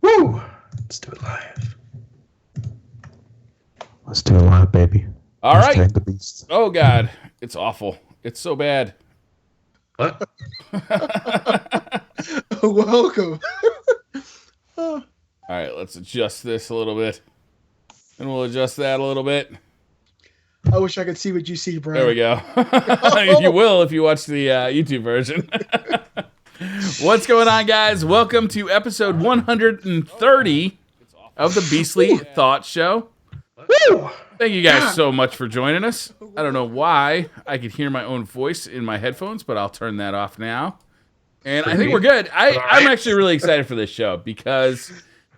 Woo! Let's do it live. Let's do it live, baby. All right. Hashtag the beast. Oh God, it's awful. It's so bad. What? Welcome. All right, let's adjust this a little bit, and we'll adjust that a little bit. I wish I could see what you see, Brian. There we go. You will if you watch the YouTube version. What's going on, guys? Welcome to episode 130 of the Beastly Thought Show. Woo! Thank you guys so much for joining us. I don't know why I could hear my own voice in my headphones, but I'll turn that off now. And I think we're good. I'm actually really excited for this show because,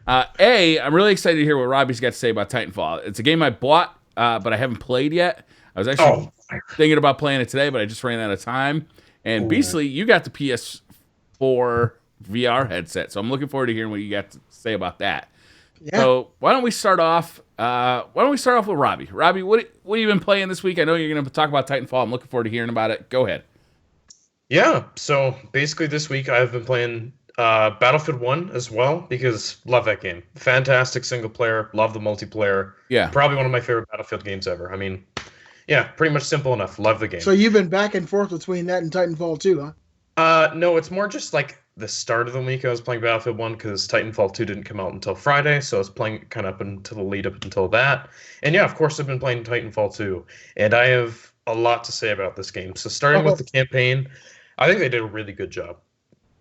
I'm really excited to hear what Robbie's got to say about Titanfall. It's a game I bought, but I haven't played yet. I was actually thinking about playing it today, but I just ran out of time. And Beastly, you got the PS4 VR headset, so I'm looking forward to hearing what you got to say about that. Yeah. So why don't we start off? With Robbie? Robbie, what have you been playing this week? I know you're going to talk about Titanfall. I'm looking forward to hearing about it. Go ahead. Yeah, so basically this week I've been playing Battlefield 1 as well because love that game. Fantastic single player, love the multiplayer. Yeah. Probably one of my favorite Battlefield games ever. I mean, yeah, pretty much simple enough. Love the game. So you've been back and forth between that and Titanfall 2, huh? No, it's more just like the start of the week I was playing Battlefield 1 because Titanfall 2 didn't come out until Friday, so I was playing kind of up until the lead up until that. And yeah, of course I've been playing Titanfall 2, and I have a lot to say about this game. So starting with the campaign, I think they did a really good job.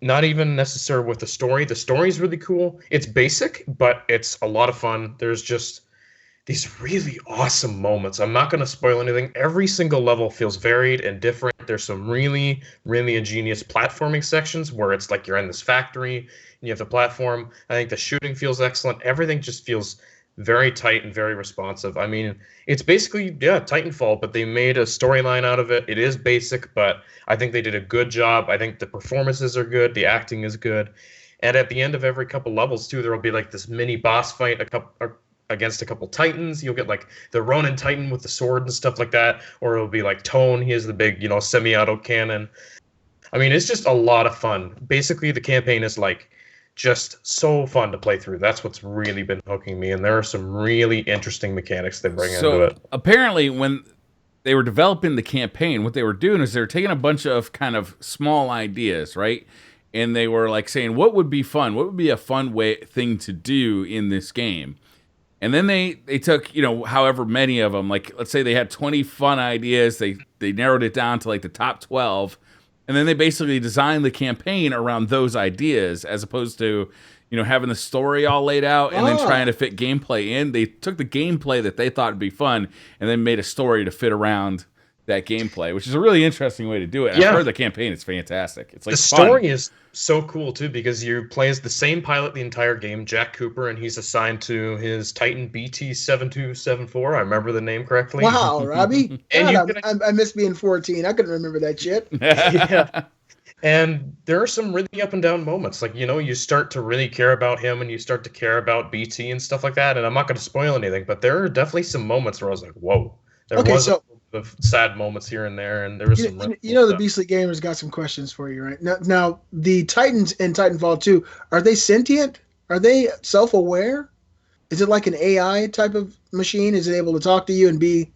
Not even necessarily with the story. The story is really cool. It's basic, but it's a lot of fun. There's just these really awesome moments. I'm not going to spoil anything. Every single level feels varied and different. There's some really, really ingenious platforming sections where it's like you're in this factory and you have the platform. I think the shooting feels excellent. Everything just feels very tight and very responsive. I mean, it's basically, Titanfall, but they made a storyline out of it. It is basic, but I think they did a good job. I think the performances are good. The acting is good. And at the end of every couple levels, too, there will be like this mini boss fight against a couple Titans. You'll get like the Ronin Titan with the sword and stuff like that. Or it'll be like Tone. He has the big, semi-auto cannon. I mean, it's just a lot of fun. Basically, the campaign is like just so fun to play through. That's what's really been hooking me, and there are some really interesting mechanics they bring into it. Apparently, when they were developing the campaign, what they were doing is they were taking a bunch of kind of small ideas, right? And they were like saying, what would be fun? What would be a fun thing to do in this game? And then they took, however many of them, like let's say they had 20 fun ideas, they narrowed it down to like the top 12. And then they basically designed the campaign around those ideas as opposed to, having the story all laid out and then trying to fit gameplay in. They took the gameplay that they thought would be fun and then made a story to fit around that gameplay, which is a really interesting way to do it. Yeah. I've heard the campaign. It's fantastic. It's like the story is so cool, too, because you play as the same pilot the entire game, Jack Cooper, and he's assigned to his Titan BT-7274. I remember the name correctly. Wow, Robbie. And I miss being 14. I couldn't remember that shit. Yeah. And there are some really up and down moments. Like, you start to really care about him and you start to care about BT and stuff like that. And I'm not going to spoil anything, but there are definitely some moments where I was like, whoa. There was a of sad moments here and there, and there was some. The Beastly Gamers got some questions for you, right? Now, the Titans in Titanfall 2, are they sentient? Are they self-aware? Is it like an AI type of machine? Is it able to talk to you and be,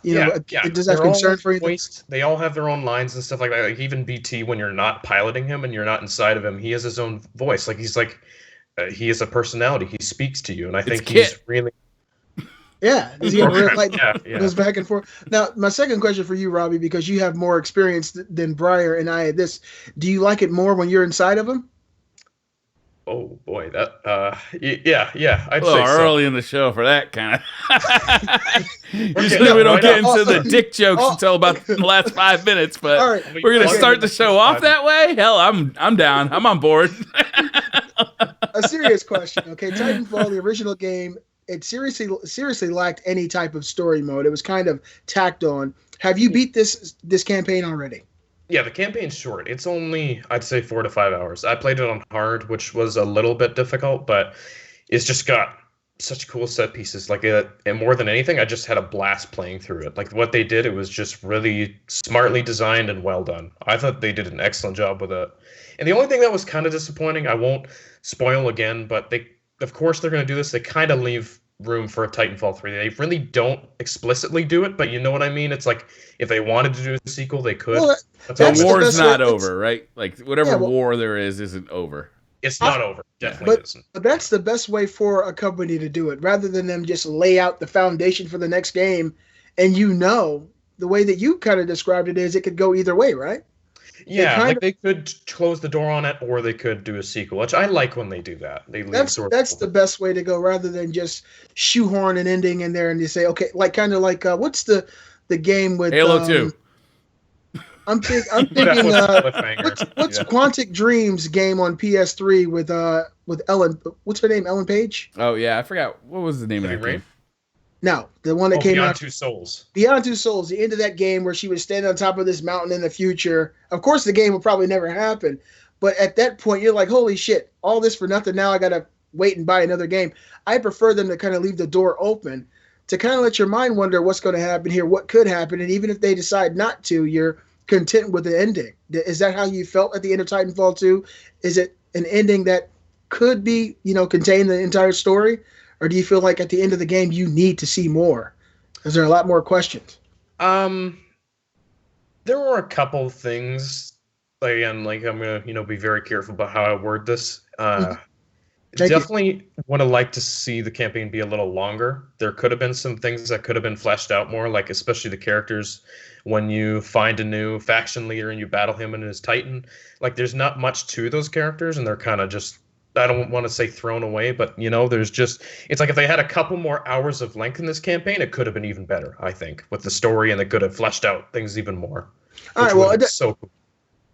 does that have concern for you? They all have their own lines and stuff like that. Like even BT, when you're not piloting him and you're not inside of him, he has his own voice. Like he is a personality. He speaks to you, and I think he's really. Yeah, is he goes back and forth. Now, my second question for you, Robbie, because you have more experience than Briar and I at this, do you like it more when you're inside of him? Oh boy, that yeah. I'd say early in the show for that kind of. Usually we don't get into the dick jokes until about the last 5 minutes, but we're gonna start the show off that way. Hell, I'm down. I'm on board. A serious question, okay? Titanfall, the original game. It seriously lacked any type of story mode. It was kind of tacked on. Have you beat this campaign already? Yeah, the campaign's short. It's only, I'd say, 4 to 5 hours. I played it on hard, which was a little bit difficult, but it's just got such cool set pieces. Like, and more than anything, I just had a blast playing through it. Like what they did, it was just really smartly designed and well done. I thought they did an excellent job with it. And the only thing that was kind of disappointing, I won't spoil again, but of course, they're going to do this. They kind of leave room for a Titanfall 3. They really don't explicitly do it, but you know what I mean? It's like if they wanted to do a sequel, they could. Well, the war's not over, right? Like whatever war there isn't over. It's not over. Definitely isn't. But that's the best way for a company to do it, rather than them just lay out the foundation for the next game. And the way that you kind of described it is it could go either way, right? Yeah, they could close the door on it, or they could do a sequel, which I like when they do that. That's the bbest way to go, rather than just shoehorn an ending in there and you say, okay, like kind of like what's the game with Halo 2? I'm thinking what's Quantic Dreams game on PS3 with Ellen? What's her name? Ellen Page? Oh yeah, I forgot what was the name of that game. No, the one that came Beyond out. Two Souls. Beyond Two Souls. The end of that game where she was standing on top of this mountain in the future. Of course, the game will probably never happen, but at that point, you're like, holy shit, all this for nothing. Now I gotta wait and buy another game. I prefer them to kind of leave the door open to kind of let your mind wonder what's going to happen here, what could happen, and even if they decide not to, you're content with the ending. Is that how you felt at the end of Titanfall 2? Is it an ending that could be, contain the entire story? Or do you feel like at the end of the game you need to see more? Is there a lot more questions? There were a couple things. Again, like I'm gonna, be very careful about how I word this. Definitely would have liked to see the campaign be a little longer. There could have been some things that could have been fleshed out more, like especially the characters. When you find a new faction leader and you battle him and his Titan, like there's not much to those characters, and they're kind of just, I don't want to say thrown away, but there's just, it's like if they had a couple more hours of length in this campaign, it could have been even better, I think, with the story, and they could have fleshed out things even more. All right, well, so cool.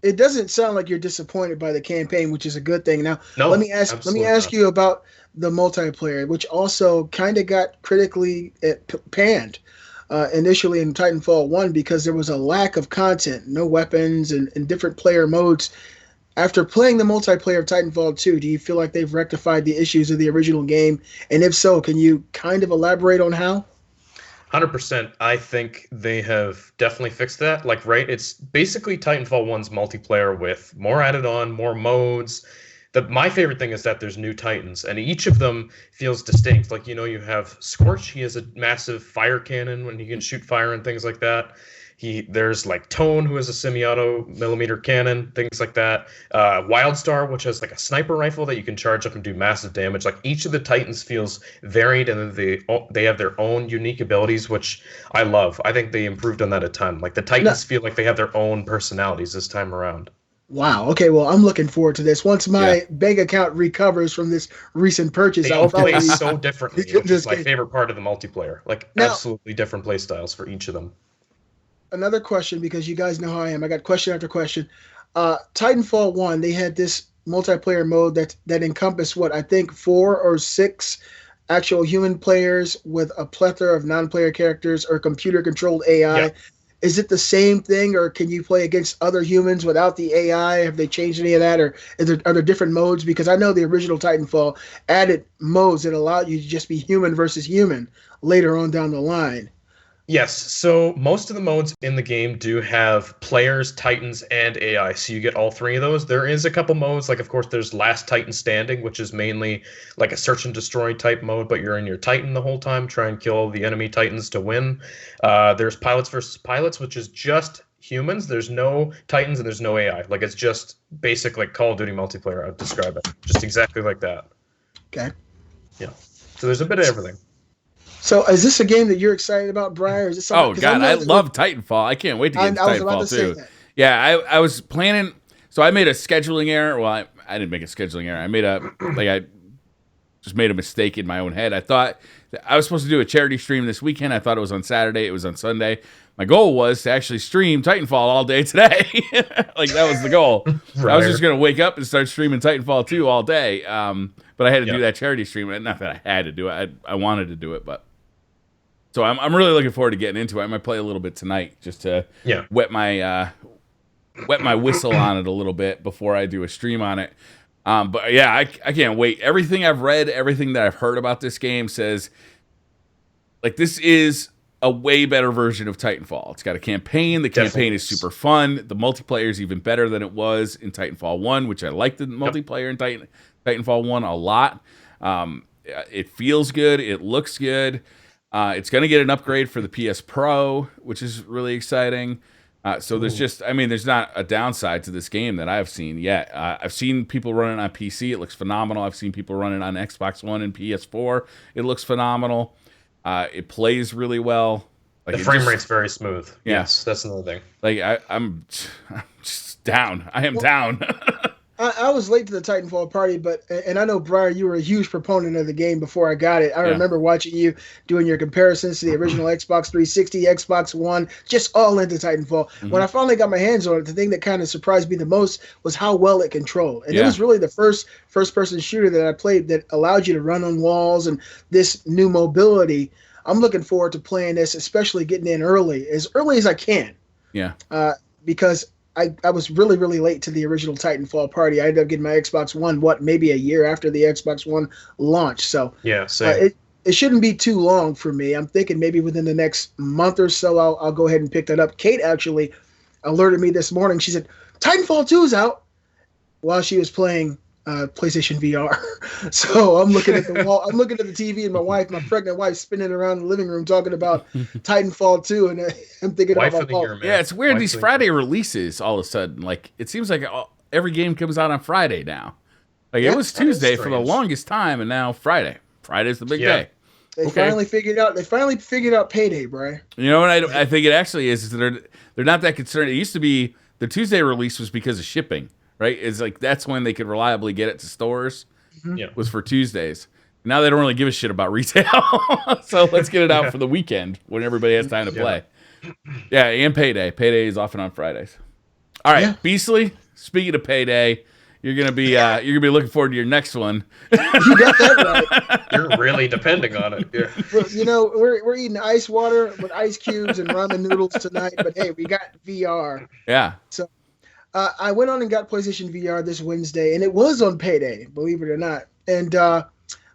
It doesn't sound like you're disappointed by the campaign, which is a good thing. Now, no, let me ask you about the multiplayer, which also kind of got critically panned initially in Titanfall 1 because there was a lack of content, no weapons, and different player modes. After playing the multiplayer of Titanfall 2, do you feel like they've rectified the issues of the original game? And if so, can you kind of elaborate on how? 100%. I think they have definitely fixed that. Like, right, it's basically Titanfall 1's multiplayer with more added on, more modes. My favorite thing is that there's new Titans, and each of them feels distinct. Like, you have Scorch. He has a massive fire cannon when he can shoot fire and things like that. There's like Tone, who has a semi-auto millimeter cannon, things like that. Wildstar, which has like a sniper rifle that you can charge up and do massive damage. Like each of the Titans feels varied, and they have their own unique abilities, which I love. I think they improved on that a ton. Like the Titans feel like they have their own personalities this time around. Wow. Okay. Well, I'm looking forward to this. Once my bank account recovers from this recent purchase, I'll play so differently, which is my favorite part of the multiplayer. Like absolutely different play styles for each of them. Another question, because you guys know how I am. I got question after question. Titanfall 1, they had this multiplayer mode that encompassed what I think 4 or 6 actual human players with a plethora of non-player characters or computer-controlled AI. Yeah. Is it the same thing, or can you play against other humans without the AI? Have they changed any of that, or are there different modes? Because I know the original Titanfall added modes that allowed you to just be human versus human later on down the line. Yes, so most of the modes in the game do have players, Titans, and AI, so you get all three of those. There is a couple modes, like of course there's Last Titan Standing, which is mainly like a search and destroy type mode, but you're in your Titan the whole time, try and kill the enemy Titans to win. There's Pilots versus Pilots, which is just humans. There's no Titans and there's no AI. Like it's just basic like Call of Duty multiplayer, I'd describe it. Just exactly like that. Okay. Yeah. So there's a bit of everything. So is this a game that you're excited about, Briar? Is this oh God, I love Titanfall. I can't wait to get into Titanfall too. Yeah, I was planning. So I made a scheduling error. Well, I didn't make a scheduling error. I just made a mistake in my own head. I thought I was supposed to do a charity stream this weekend. I thought it was on Saturday. It was on Sunday. My goal was to actually stream Titanfall all day today. Like that was the goal. Right. I was just gonna wake up and start streaming Titanfall 2 all day. But I had to do that charity stream. Not that I had to do it. I wanted to do it, but. So I'm really looking forward to getting into it. I might play a little bit tonight just to wet my whistle on it a little bit before I do a stream on it. But yeah, I can't wait. Everything I've read, everything that I've heard about this game says, like, this is a way better version of Titanfall. It's got a campaign. The campaign is super fun. The multiplayer is even better than it was in Titanfall 1, which I liked the multiplayer in Titanfall 1 a lot. It feels good. It looks good. It's going to get an upgrade for the PS Pro, which is really exciting. So there's not a downside to this game that I've seen yet. I've seen people run it on PC. It looks phenomenal. I've seen people run it on Xbox One and PS4. It looks phenomenal. It plays really well. Like, the frame rate's very smooth. Yeah. Yes, that's another thing. Like I'm just down. I am down. I was late to the Titanfall party, and I know, Briar, you were a huge proponent of the game before I got it. I remember watching you doing your comparisons to the original Xbox 360, Xbox One, just all into Titanfall. Mm-hmm. When I finally got my hands on it, the thing that kind of surprised me the most was how well it controlled. And it was really the first-person shooter that I played that allowed you to run on walls and this new mobility. I'm looking forward to playing this, especially getting in early as I can. Yeah. Because I was really, really late to the original Titanfall party. I ended up getting my Xbox One, maybe a year after the Xbox One launch. So yeah, same. It shouldn't be too long for me. I'm thinking maybe within the next month or so, I'll go ahead and pick that up. Kate actually alerted me this morning. She said, Titanfall 2 is out, while she was playing PlayStation VR. So I'm looking at the wall. I'm looking at the TV, and my pregnant wife, spinning around the living room talking about Titanfall 2, and I'm thinking Wife about of the year, man. Yeah, it's weird. Wife These Friday releases, all of a sudden, like, it seems like every game comes out on Friday now. Like, it was Tuesday for the longest time, and now Friday. Friday's the big day. They finally figured out payday, Brian. You know what I think it actually is they're not that concerned. It used to be the Tuesday release was because of shipping. Right? It's like that's when they could reliably get it to stores. Was for Tuesdays. Now they don't really give a shit about retail. So let's get it out for the weekend when everybody has time to play. Yeah, and payday. Payday is often on Fridays. All right, Beastly. Speaking of payday, you're gonna be looking forward to your next one. You got that right. You're really depending on it. Yeah. You know, we're eating ice water with ice cubes and ramen noodles tonight, but hey, we got VR. Yeah. So I went on and got PlayStation VR this Wednesday, and it was on payday, believe it or not. And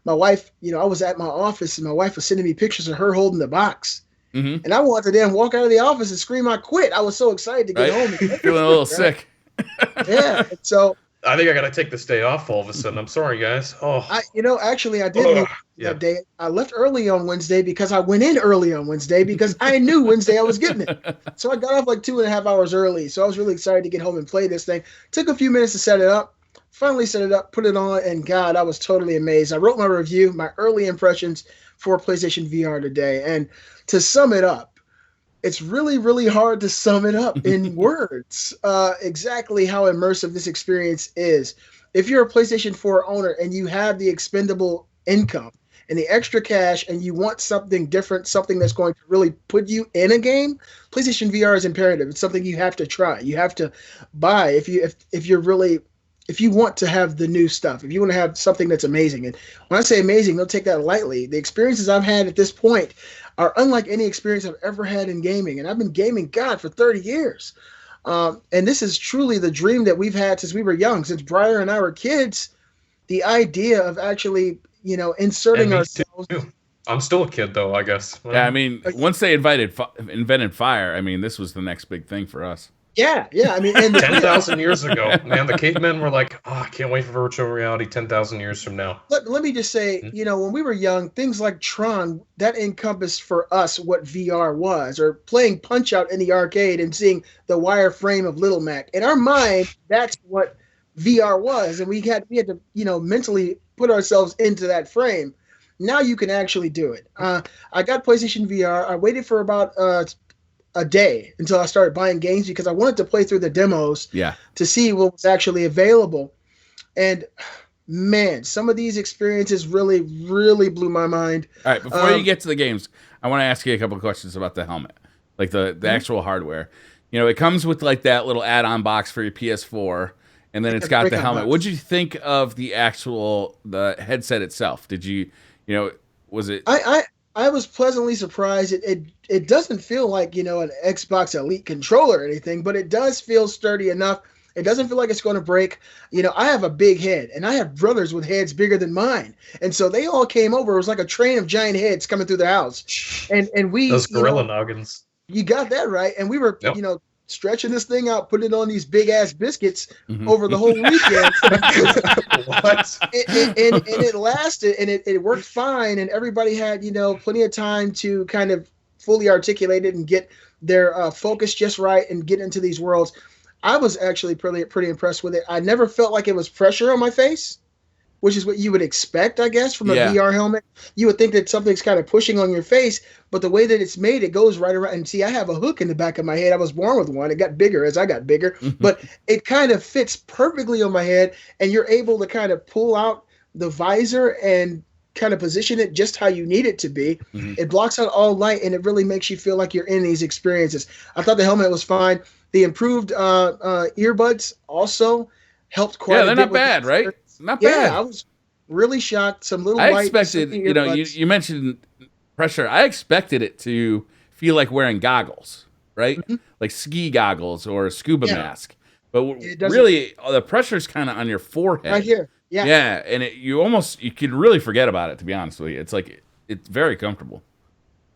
my wife, I was at my office, and my wife was sending me pictures of her holding the box. Mm-hmm. And I wanted to walk out of the office and scream I quit. I was so excited to get home. And feeling a little sick. Yeah. So I think I got to take this day off all of a sudden. I'm sorry, guys. Actually, I did leave that day. I left early on Wednesday because I went in early on Wednesday because I knew Wednesday I was getting it. So I got off like 2.5 hours early. So I was really excited to get home and play this thing. Took a few minutes to set it up. Finally set it up, put it on, and God, I was totally amazed. I wrote my review, my early impressions for PlayStation VR today. And to sum it up, it's really, really hard to sum it up in words, exactly how immersive this experience is. If you're a PlayStation 4 owner and you have the expendable income and the extra cash and you want something different, something that's going to really put you in a game, PlayStation VR is imperative. It's something you have to try. You have to buy if you want to have the new stuff, if you want to have something that's amazing. And when I say amazing, don't take that lightly. The experiences I've had at this point are unlike any experience I've ever had in gaming. And I've been gaming, for 30 years. And this is truly the dream that we've had since we were young, since Briar and I were kids. The idea of actually, inserting ourselves. Too. I'm still a kid, though, I guess. Yeah, I mean, once they invented fire, I mean, this was the next big thing for us. Yeah. I mean, and 10,000 years ago, man, the cavemen were like, I can't wait for virtual reality 10,000 years from now. Let me just say, when we were young, things like Tron, that encompassed for us what VR was, or playing Punch-Out in the arcade and seeing the wireframe of Little Mac. In our mind, that's what VR was, and we had to, mentally put ourselves into that frame. Now you can actually do it. I got PlayStation VR. I waited for about a day until I started buying games because I wanted to play through the demos to see what was actually available. And man, some of these experiences really, really blew my mind. All right, before you get to the games, I want to ask you a couple of questions about the helmet, like the actual hardware. It comes with like that little add-on box for your PS4, and then it's got the helmet. What did you think of the headset itself? Did you, was it? I was pleasantly surprised. It doesn't feel like, an Xbox Elite controller or anything, but it does feel sturdy enough. It doesn't feel like it's going to break. I have a big head, and I have brothers with heads bigger than mine, and so they all came over. It was like a train of giant heads coming through the house, and we those gorilla noggins. You got that right, and we were stretching this thing out, putting it on these big ass biscuits over the whole weekend. What? And it lasted, and it worked fine, and everybody had plenty of time to kind of fully articulate it and get their focus just right and get into these worlds. I was actually pretty impressed with it. I never felt like it was pressure on my face, which is what you would expect, I guess, from a VR helmet. You would think that something's kind of pushing on your face, but the way that it's made, it goes right around. And see, I have a hook in the back of my head. I was born with one. It got bigger as I got bigger, but it kind of fits perfectly on my head, and you're able to kind of pull out the visor and kind of position it just how you need it to be. It blocks out all light, and it really makes you feel like you're in these experiences. I thought the helmet was fine. The improved earbuds also helped quite a bit. Yeah, they're not bad, right? Not bad. Yeah, I was really shocked. Some little I light. expected, you mentioned pressure. I expected it to feel like wearing goggles, right? Like ski goggles or a scuba mask. But really, the pressure's kind of on your forehead. Right here. Yeah. Yeah, and you can really forget about it, to be honest with you. It's like, it's very comfortable.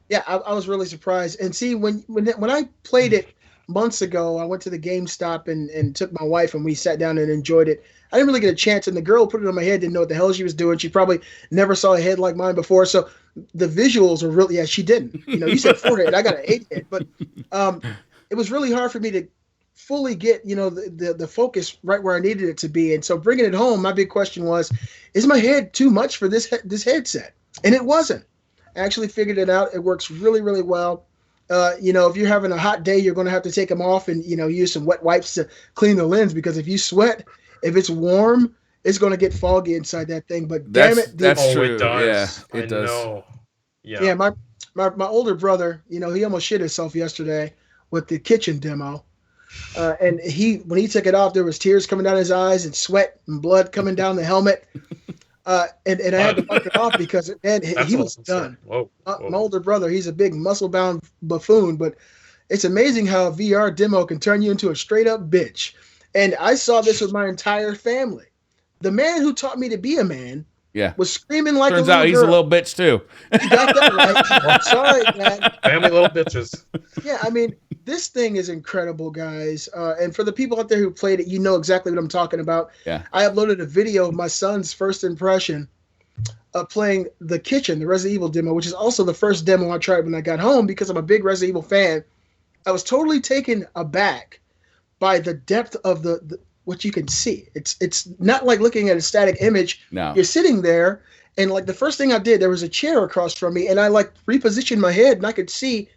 Yeah, I was really surprised. And see, when I played it months ago, I went to the GameStop and took my wife, and we sat down and enjoyed it. I didn't really get a chance, and the girl put it on my head, didn't know what the hell she was doing. She probably never saw a head like mine before, so the visuals are really, she didn't. You said forehead, I got an 8 head, but it was really hard for me to fully get, the focus right where I needed it to be. And so bringing it home, my big question was, is my head too much for this headset? And it wasn't. I actually figured it out. It works really, really well. If you're having a hot day, you're going to have to take them off and, use some wet wipes to clean the lens, because if you sweat, if it's warm, it's going to get foggy inside that thing. But damn it. That's true. It does. Yeah, it does. Know. Yeah, my older brother, he almost shit himself yesterday with the kitchen demo. And when he took it off, there was tears coming down his eyes and sweat and blood coming down the helmet. And I had to wipe it off because he was done. Whoa. My older brother, he's a big muscle-bound buffoon, but it's amazing how a VR demo can turn you into a straight-up bitch. And I saw this with my entire family. The man who taught me to be a man was screaming like Turns a little out he's girl. a little bitch, too. You got that right. Sorry, Dad. Family little bitches. Yeah, I mean, this thing is incredible, guys. And for the people out there who played it, you know exactly what I'm talking about. Yeah. I uploaded a video of my son's first impression of playing The Kitchen, the Resident Evil demo, which is also the first demo I tried when I got home because I'm a big Resident Evil fan. I was totally taken aback by the depth of the what you can see. It's not like looking at a static image. No. You're sitting there, and like the first thing I did, there was a chair across from me, and I like repositioned my head, and I could see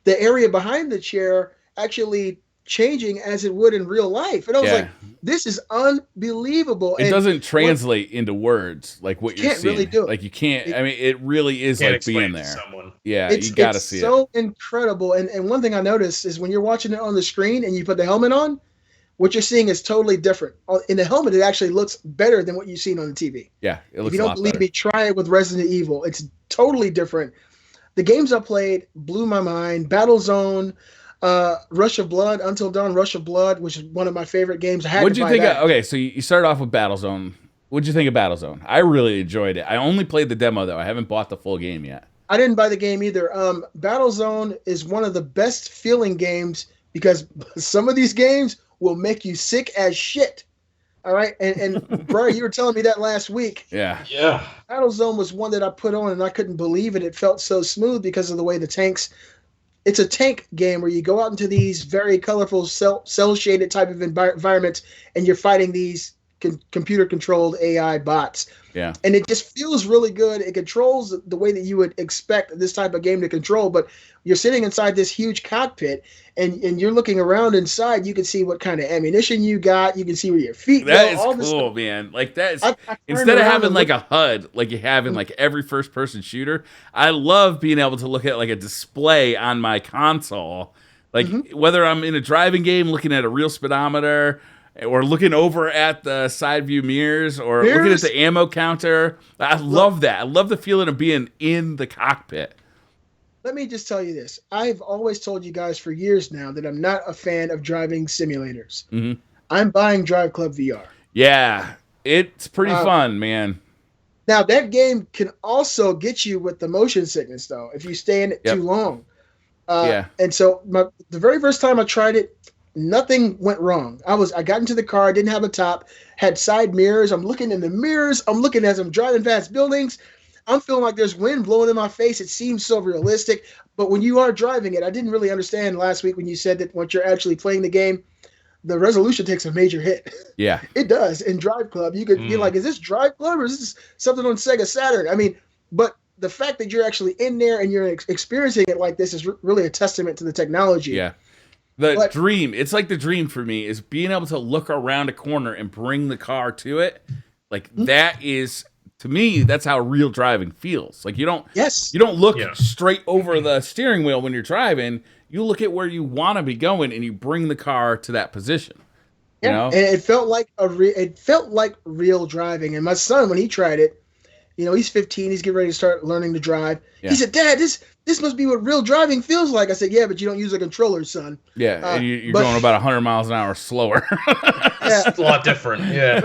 the area behind the chair actually changing as it would in real life. And I was like, this is unbelievable. It doesn't translate into words like what you're seeing. Really do it. Like you can't, I mean, it really is like being there. Yeah, you got to see it. It's so incredible. And one thing I noticed is when you're watching it on the screen and you put the helmet on, what you're seeing is totally different. In the helmet, it actually looks better than what you've seen on the TV. Yeah, it looks If you don't believe me, try it with Resident Evil. It's totally different. The games I played blew my mind. Battlezone, Rush of Blood, Until Dawn, Rush of Blood, which is one of my favorite games. What'd you think? Okay, so you started off with Battlezone. What'd you think of Battlezone? I really enjoyed it. I only played the demo though. I haven't bought the full game yet. I didn't buy the game either. Battlezone is one of the best feeling games because some of these games will make you sick as shit. All right, and Briar, you were telling me that last week. Yeah. Battlezone was one that I put on and I couldn't believe it. It felt so smooth because of the way the tanks. It's a tank game where you go out into these very colorful cell shaded type of environments, and you're fighting these computer controlled AI bots. Yeah. And it just feels really good. It controls the way that you would expect this type of game to control, but you're sitting inside this huge cockpit and you're looking around inside. You can see what kind of ammunition you got. You can see where your feet go. That is all cool, man. Like that is, I instead of having like a HUD, like you have in like every first person shooter, I love being able to look at like a display on my console. Like whether I'm in a driving game, looking at a real speedometer, or looking over at the side view mirrors, or looking at the ammo counter. I love that. I love the feeling of being in the cockpit. Let me just tell you this. I've always told you guys for years now that I'm not a fan of driving simulators. I'm buying Drive Club VR. Yeah, it's pretty fun, man. Now, that game can also get you with the motion sickness, though, if you stay in it too long. And so the very first time I tried it, nothing went wrong. I got into the car, didn't have a top, had side mirrors. I'm looking in the mirrors. I'm looking as I'm driving past buildings. I'm feeling like there's wind blowing in my face. It seems so realistic. But when you are driving it, I didn't really understand last week when you said that once you're actually playing the game, the resolution takes a major hit. Yeah. It does. In Drive Club, you could be like, is this Drive Club or is this something on Sega Saturn? I mean, but the fact that you're actually in there and you're experiencing it like this is really a testament to the technology. Yeah. Dream, it's like the dream for me is being able to look around a corner and bring the car to it. Like that is, to me, that's how real driving feels. Like you don't look straight over the steering wheel when you're driving. You look at where you want to be going and you bring the car to that position. You know? And it felt like real driving. And my son, when he tried it, he's 15. He's getting ready to start learning to drive. Yeah. He said, "Dad, this must be what real driving feels like." I said, "Yeah, but you don't use a controller, son." Yeah, and you're going about 100 miles an hour slower. It's a lot different. Yeah,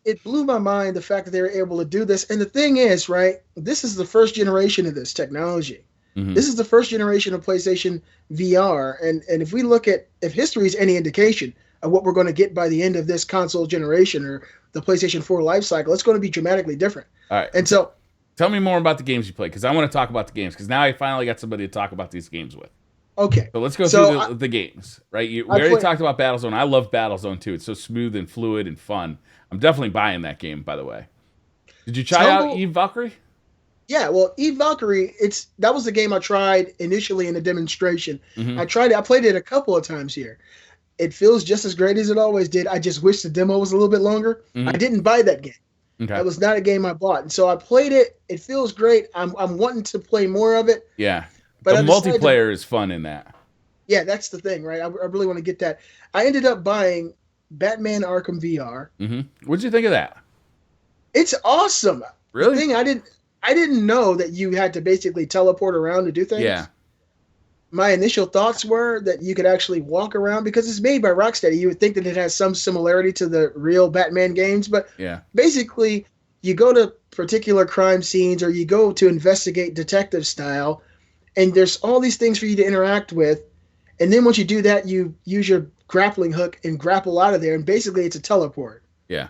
It blew my mind the fact that they were able to do this. And the thing is, right, this is the first generation of this technology. Mm-hmm. This is the first generation of PlayStation VR. And if we look at, if history is any indication of what we're going to get by the end of this console generation or the PlayStation 4 life cycle, it's going to be dramatically different. All right. And so, tell me more about the games you play, because I want to talk about the games, because now I finally got somebody to talk about these games with. Okay. So let's go through the games, right? We already talked about Battlezone. I love Battlezone too. It's so smooth and fluid and fun. I'm definitely buying that game, by the way. Did you try out Eve Valkyrie? Yeah, well, Eve Valkyrie, that was the game I tried initially in a demonstration. Mm-hmm. I played it a couple of times here. It feels just as great as it always did. I just wish the demo was a little bit longer. Mm-hmm. I didn't buy that game. Okay. That was not a game I bought. And so I played it. It feels great. I'm wanting to play more of it. Yeah. But the multiplayer is fun in that. Yeah, that's the thing, right? I really want to get that. I ended up buying Batman Arkham VR. Mm-hmm. What'd you think of that? It's awesome. Really? The thing I didn't know that you had to basically teleport around to do things. Yeah. My initial thoughts were that you could actually walk around because it's made by Rocksteady. You would think that it has some similarity to the real Batman games, but basically you go to particular crime scenes or you go to investigate detective style, and there's all these things for you to interact with. And then once you do that, you use your grappling hook and grapple out of there, and basically it's a teleport. Yeah.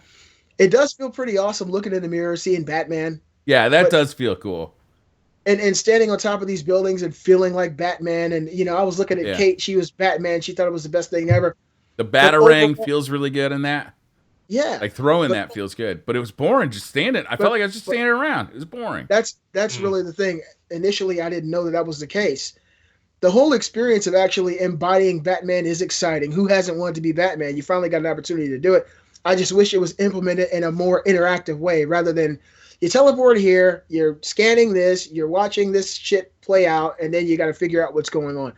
It does feel pretty awesome looking in the mirror, seeing Batman. Yeah, that does feel cool. And standing on top of these buildings and feeling like Batman. And, I was looking at Kate. She was Batman. She thought it was the best thing ever. The Batarang feels really good in that. Yeah. Like throwing that feels good. But it was boring just standing. I felt like I was just standing around. It was boring. That's really the thing. Initially, I didn't know that was the case. The whole experience of actually embodying Batman is exciting. Who hasn't wanted to be Batman? You finally got an opportunity to do it. I just wish it was implemented in a more interactive way rather than you teleport here, you're scanning this, you're watching this shit play out, and then you got to figure out what's going on.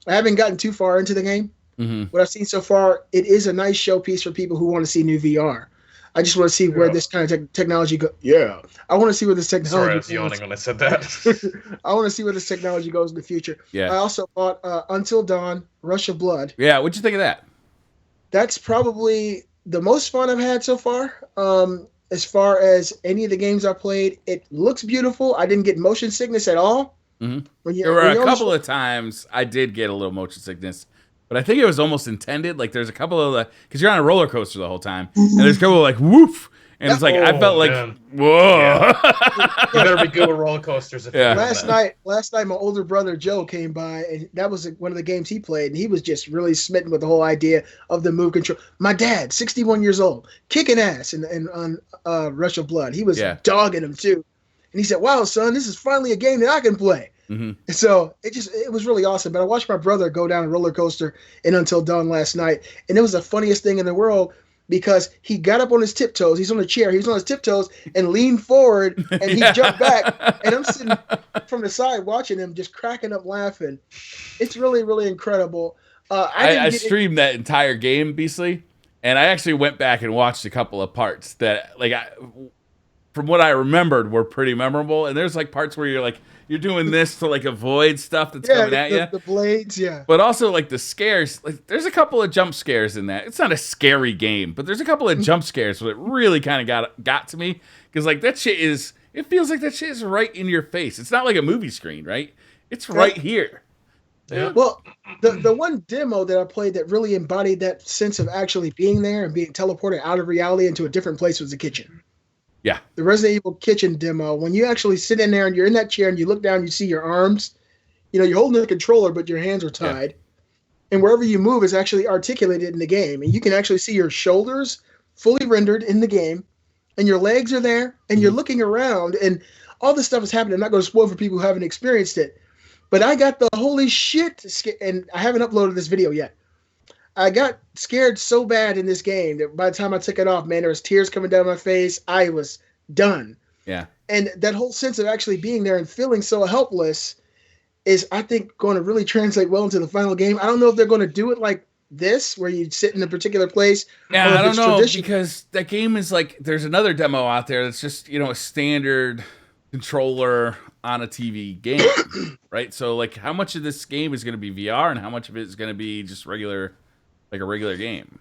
I haven't gotten too far into the game. Mm-hmm. What I've seen so far, it is a nice showpiece for people who want to see new VR. I just want to see where this kind of technology goes. Yeah. I want to see where this technology goes. Sorry, I was yawning when I said that. I want to see where this technology goes in the future. Yeah. I also bought Until Dawn, Rush of Blood. Yeah, what'd you think of that? That's probably the most fun I've had so far. As far as any of the games I played, it looks beautiful. I didn't get motion sickness at all. Mm-hmm. There were a couple of times I did get a little motion sickness, but I think it was almost intended. Like there's a couple of because you're on a roller coaster the whole time, and there's a couple of like woof, and it's like I felt like whoa. Yeah. You better be good with roller coasters. Last night, my older brother Joe came by, and that was one of the games he played, and he was just really smitten with the whole idea of the move control. My dad, 61 years old, kicking ass on Rush of Blood. He was dogging him too, and he said, "Wow, son, this is finally a game that I can play." Mm-hmm. And so it was really awesome. But I watched my brother go down a roller coaster in Until Dawn last night, and it was the funniest thing in the world. Because he got up on his tiptoes, he's on a chair, he was on his tiptoes and leaned forward and he jumped back. And I'm sitting from the side watching him just cracking up laughing. It's really, really incredible. I streamed that entire game, Beastly, and I actually went back and watched a couple of parts that from what I remembered, were pretty memorable. And there's like parts where you're doing this to like avoid stuff that's coming at you. The blades, yeah. But also like the scares. Like there's a couple of jump scares in that. It's not a scary game, but there's a couple of jump scares that really kind of got to me because like that shit is. It feels like that shit is right in your face. It's not like a movie screen, right? It's right here. Yeah. Well, the one demo that I played that really embodied that sense of actually being there and being teleported out of reality into a different place was the kitchen. Yeah. The Resident Evil kitchen demo, when you actually sit in there and you're in that chair and you look down, you see your arms. You know, you're holding the controller, but your hands are tied. Yeah. And wherever you move is actually articulated in the game. And you can actually see your shoulders fully rendered in the game. And your legs are there. And you're looking around. And all this stuff is happening. I'm not going to spoil for people who haven't experienced it. But I got the holy shit. And I haven't uploaded this video yet. I got scared so bad in this game that by the time I took it off, man, there was tears coming down my face. I was done. Yeah. And that whole sense of actually being there and feeling so helpless is, I think, going to really translate well into the final game. I don't know if they're going to do it like this, where you sit in a particular place. Yeah, I don't know, because that game is like, there's another demo out there that's just, you know, a standard controller on a TV game, right? So, like, how much of this game is going to be VR and how much of it is going to be just regular, like a regular game?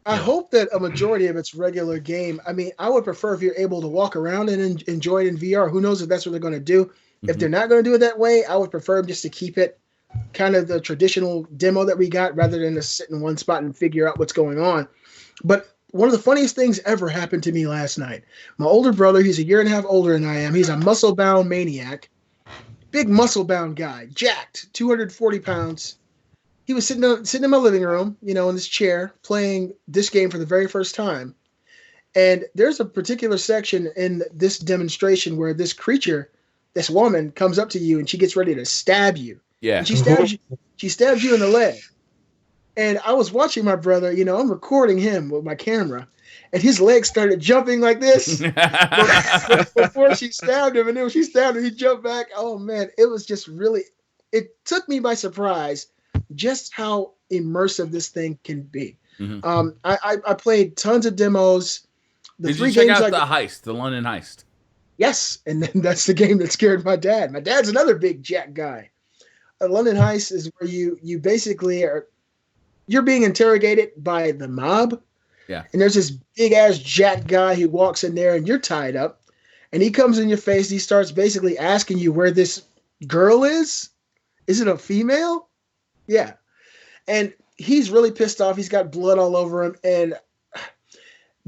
I hope that a majority of it's regular game. I mean, I would prefer if you're able to walk around and enjoy it in VR. Who knows if that's what they're going to do. If they're not going to do it that way, I would prefer just to keep it kind of the traditional demo that we got rather than to sit in one spot and figure out what's going on. But one of the funniest things ever happened to me last night. My older brother, he's a year and a half older than I am. He's a muscle-bound maniac. Big muscle-bound guy. Jacked. 240 pounds. He was sitting in my living room, you know, in this chair, playing this game for the very first time. And there's a particular section in this demonstration where this creature, this woman, comes up to you and she gets ready to stab you. Yeah. And she stabs you in the leg. And I was watching my brother, you know, I'm recording him with my camera, and his legs started jumping like this before she stabbed him. And then when she stabbed him, he jumped back. Oh, man, it was just really, it took me by surprise just how immersive this thing can be. I played tons of demos. Did you check out the London Heist? Yes, and then that's the game that scared my dad. My dad's another big jack guy. A London Heist is where you basically you're being interrogated by the mob. Yeah. And there's this big ass jack guy who walks in there and you're tied up. And he comes in your face. He starts basically asking you where this girl is. Is it a female? Yeah. And he's really pissed off. He's got blood all over him. And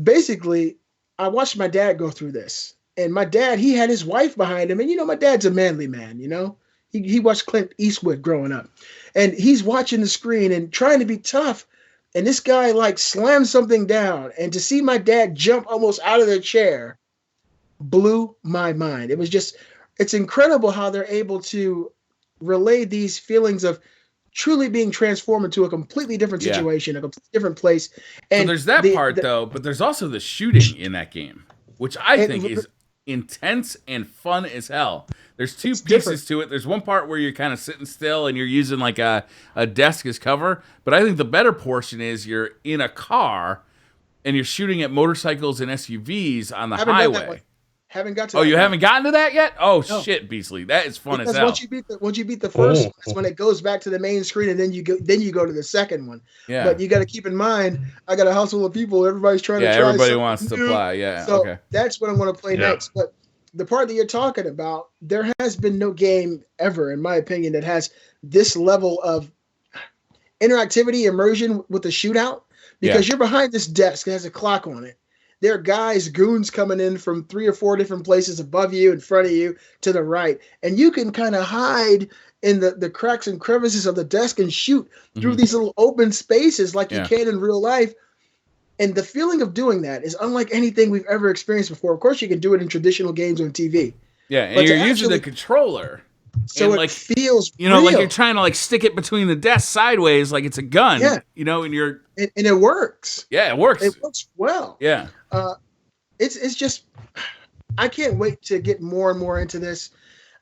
basically, I watched my dad go through this. And my dad, he had his wife behind him. And, you know, my dad's a manly man, you know. He watched Clint Eastwood growing up. And he's watching the screen and trying to be tough. And this guy, like, slams something down. And to see my dad jump almost out of the chair blew my mind. It was just, it's incredible how they're able to relay these feelings of truly being transformed into a completely different situation, a completely different place. And so there's that part, though, but there's also the shooting in that game, which I think is intense and fun as hell. There's two pieces to it. There's one part where you're kind of sitting still and you're using like a desk as cover. But I think the better portion is you're in a car and you're shooting at motorcycles and SUVs on the highway. Haven't got to. Oh, you haven't gotten to that yet? Oh, no. Shit, Beasley, that is fun as hell. Once you beat the first one, it's when it goes back to the main screen, and then you go to the second one. Yeah. But you got to keep in mind, I got a house full of people. Everybody's trying to try. Everybody wants to play. Yeah. So that's what I'm going to play next. But the part that you're talking about, there has been no game ever, in my opinion, that has this level of interactivity, immersion with the shootout, because you're behind this desk. It has a clock on it. There are guys, goons coming in from 3 or 4 different places above you, in front of you, to the right. And you can kind of hide in the cracks and crevices of the desk and shoot through these little open spaces like you can in real life. And the feeling of doing that is unlike anything we've ever experienced before. Of course, you can do it in traditional games on TV. Yeah, and you're using the controller. So it feels real. Like you're trying to like stick it between the desk sideways like it's a gun. Yeah. You know, and you're... And it works. Yeah, it works. It works well. Yeah. It's just, I can't wait to get more and more into this.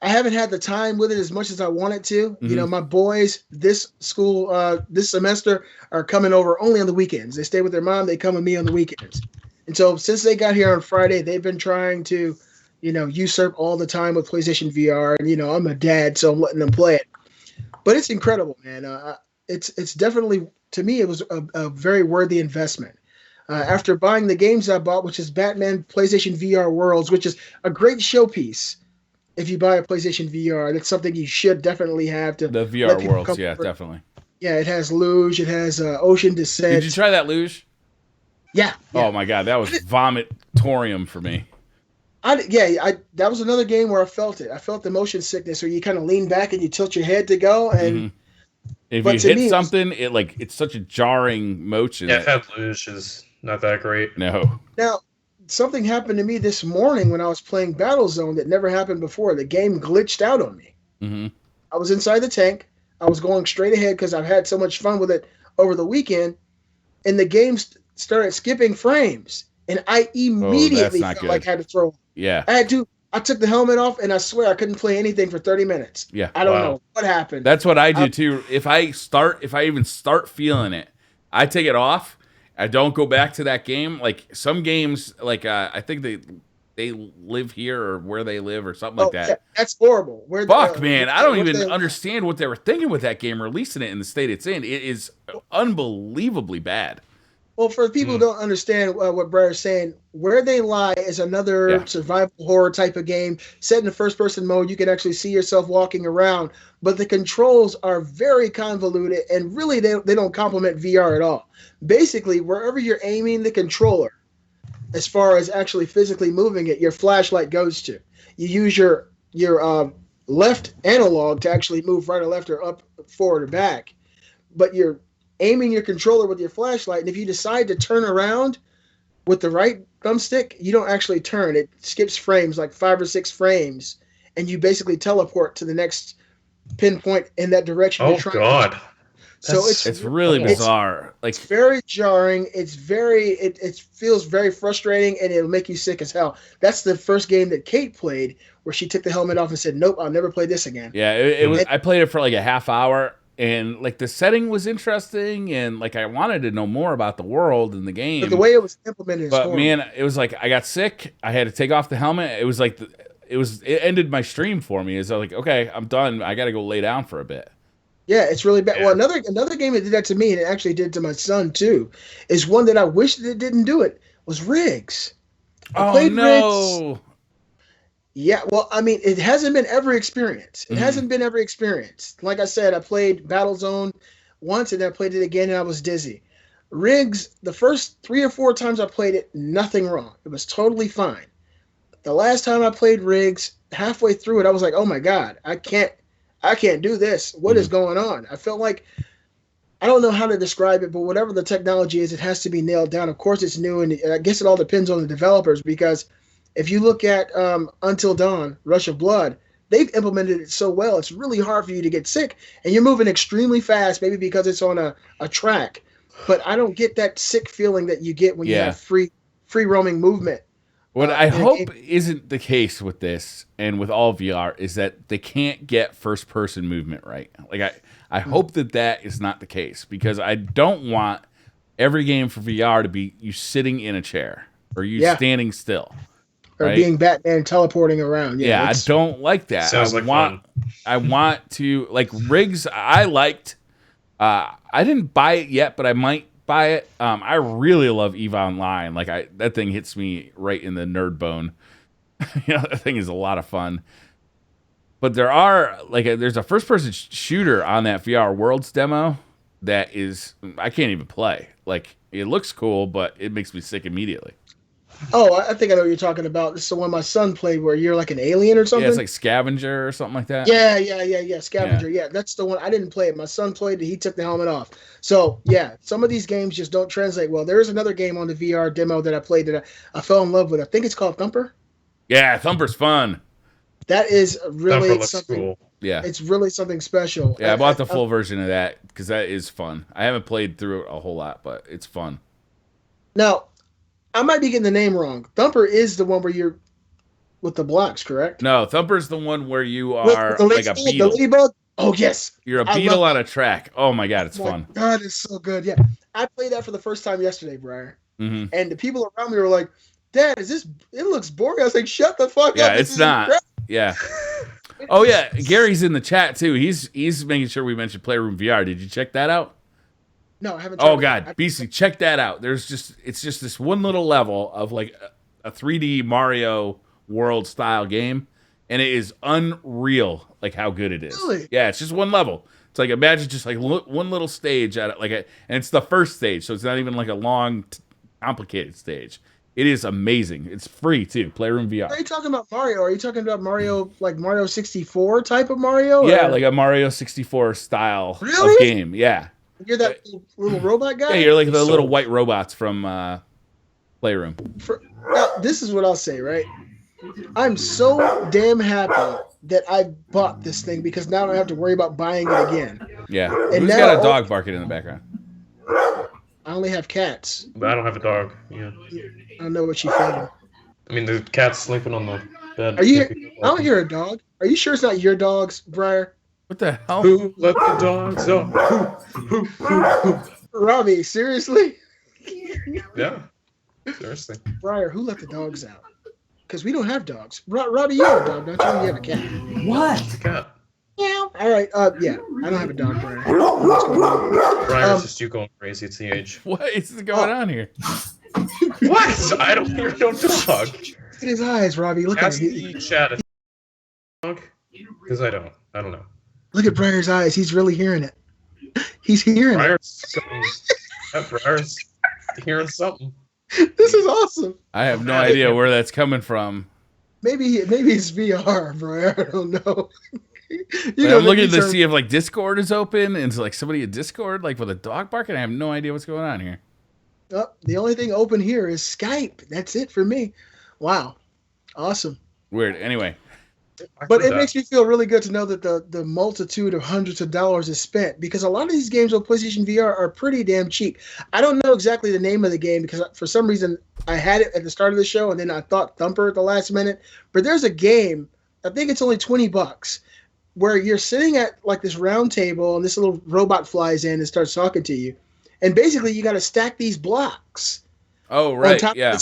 I haven't had the time with it as much as I wanted to. You know, my boys this semester are coming over only on the weekends. They stay with their mom. They come with me on the weekends. And so since they got here on Friday, they've been trying to, usurp all the time with PlayStation VR. And I'm a dad, so I'm letting them play it. But it's incredible, man. It's definitely, to me, it was a very worthy investment. After buying the games I bought, which is Batman PlayStation VR Worlds, which is a great showpiece. If you buy a PlayStation VR, that's something you should definitely have to. The VR Worlds, yeah, definitely. Yeah, it has luge, it has ocean descent. Did you try that luge? Yeah. Oh my god, that was vomitorium for me. That was another game where I felt it. I felt the motion sickness, where you kind of lean back and you tilt your head to go, and if you hit something, it's such a jarring motion. Yeah, that luge is not that great. No. Now, something happened to me this morning when I was playing Battlezone that never happened before. The game glitched out on me. Mm-hmm. I was inside the tank. I was going straight ahead because I've had so much fun with it over the weekend, and the game started skipping frames, and I immediately felt like I had to throw. Yeah. I took the helmet off, and I swear I couldn't play anything for 30 minutes. Yeah. I don't know what happened. That's what I do too. If I even start feeling it, I take it off. I don't go back to that game. Like some games, I think they live here or where they live or something like that. Yeah, that's horrible. Man, I don't even understand what they were thinking with that game releasing it in the state it's in. It is unbelievably bad. Well, for people who don't understand what Briar's saying, Where They Lie is another survival horror type of game set in the first-person mode. You can actually see yourself walking around, but the controls are very convoluted, and really they don't complement VR at all. Basically, wherever you're aiming the controller, as far as actually physically moving it, your flashlight goes to. You use your left analog to actually move right or left or up, forward or back, but you're aiming your controller with your flashlight, and if you decide to turn around with the right thumbstick, you don't actually turn. It skips frames, like 5 or 6 frames, and you basically teleport to the next pinpoint in that direction. Oh God! So it's really bizarre. It's very jarring. It feels very frustrating, and it'll make you sick as hell. That's the first game that Kate played, where she took the helmet off and said, "Nope, I'll never play this again." Yeah, it was. I played it for like a half hour. And the setting was interesting, and I wanted to know more about the world and the game. But the way it was implemented, man, it was I got sick. I had to take off the helmet. It was it ended my stream for me. It's okay, I'm done. I got to go lay down for a bit. Yeah, it's really bad. Yeah. Well, another game that did that to me, and it actually did to my son too, is one that I wish that it didn't do it. Was Riggs. I played Riggs. Yeah, well, I mean, it hasn't been every experience. It hasn't been every experience. Like I said, I played Battlezone once, and then I played it again, and I was dizzy. Riggs, the first 3 or 4 times I played it, nothing wrong. It was totally fine. The last time I played Riggs, halfway through it, I was like, oh my God, I can't do this. What is going on? I felt like, I don't know how to describe it, but whatever the technology is, it has to be nailed down. Of course, it's new, and I guess it all depends on the developers, because if you look at Until Dawn, Rush of Blood, they've implemented it so well, it's really hard for you to get sick, and you're moving extremely fast, maybe because it's on a track. But I don't get that sick feeling that you get when you have free roaming movement. What I hope isn't the case with this and with all VR is that they can't get first person movement right. I hope that is not the case, because I don't want every game for VR to be you sitting in a chair or you standing still. Or being Batman teleporting around. Yeah, I don't like that. Sounds fun. I want to, Riggs, I liked. I didn't buy it yet, but I might buy it. I really love EVE Online. That thing hits me right in the nerd bone. That thing is a lot of fun. But there's a first-person shooter on that VR Worlds demo that is, I can't even play. It looks cool, but it makes me sick immediately. Oh, I think I know what you're talking about. This is the one my son played where you're like an alien or something. Yeah, it's like Scavenger or something like that. Yeah. Scavenger. Yeah, that's the one. I didn't play it. My son played it. He took the helmet off. So, yeah, some of these games just don't translate well. There is another game on the VR demo that I played that I fell in love with. I think it's called Thumper. Yeah, Thumper's fun. That is really something. Cool. Yeah. It's really something special. Yeah, I bought the full version of that because that is fun. I haven't played through it a whole lot, but it's fun. Now, I might be getting the name wrong. Thumper is the one where you're with the blocks, correct? No, Thumper's the one where you are like a beetle. The ladybug? Oh, yes. You're a beetle on a track. Oh, my God, it's fun. God, it's so good. Yeah. I played that for the first time yesterday, Briar. Mm-hmm. And the people around me were like, Dad, is this? It looks boring. I was like, shut the fuck up. Yeah, This it's is not. incredible. Yeah. Oh yeah, Gary's in the chat too. He's making sure we mentioned Playroom VR. Did you check that out? No, I haven't. Oh God, Beastly, check that out. It's just this one little level of like a 3D Mario World style game, and it is unreal, like how good it is. Really? Yeah, it's just one level. It's like imagine just like one little stage at it, and it's the first stage, so it's not even like a long, complicated stage. It is amazing. It's free too. Playroom VR. Are you talking about Mario? Are you talking about Mario, like Mario 64 type of Mario? Yeah, or? like a Mario 64 style Really? of game. Yeah. You're that little robot guy? Yeah, you're like the little white robots from Playroom. Now, this is what I'll say, right? I'm so damn happy that I bought this thing because now I don't have to worry about buying it again. Yeah. And Who's now- got a dog barking in the background? I only have cats. But I don't have a dog. Yeah. I don't know what she fed him. I mean, the cat's sleeping on the bed. Are you? I don't hear a dog. Are you sure it's not your dogs, Briar? What the hell? Who let the dogs out? Who? Robbie, seriously? Yeah. Seriously. Briar, who let the dogs out? Because we don't have dogs. Robbie, you have a dog, don't you? You have a cat. It's a cat. Yeah. All right. Yeah. I don't have a dog, Briar. What's going on? Brian, it's just you going crazy. It's the age. What is going on here? What? I don't hear no dog. Look at his eyes, Robbie. Look at Ask him. the chat if dog. Because I don't know. Look at Briar's eyes. He's really hearing it. He's hearing Briar's Briar's hearing something. it. This is awesome. I have no idea where that's coming from. Maybe it's VR, Briar. I don't know. I'm looking to see if like Discord is open and it's like somebody at Discord like with a dog barking. I have no idea what's going on here. Oh, the only thing open here is Skype. That's it for me. Wow. Awesome. Weird. Anyway. But it makes me feel really good to know that the multitude of hundreds of dollars is spent because a lot of these games on PlayStation VR are pretty damn cheap. I don't know exactly the name of the game because for some reason I had it at the start of the show and then I thought Thumper at the last minute. But there's a game, I think it's only $20, where you're sitting at like this round table and this little robot flies in and starts talking to you. And basically you got to stack these blocks. Oh, right. Yeah.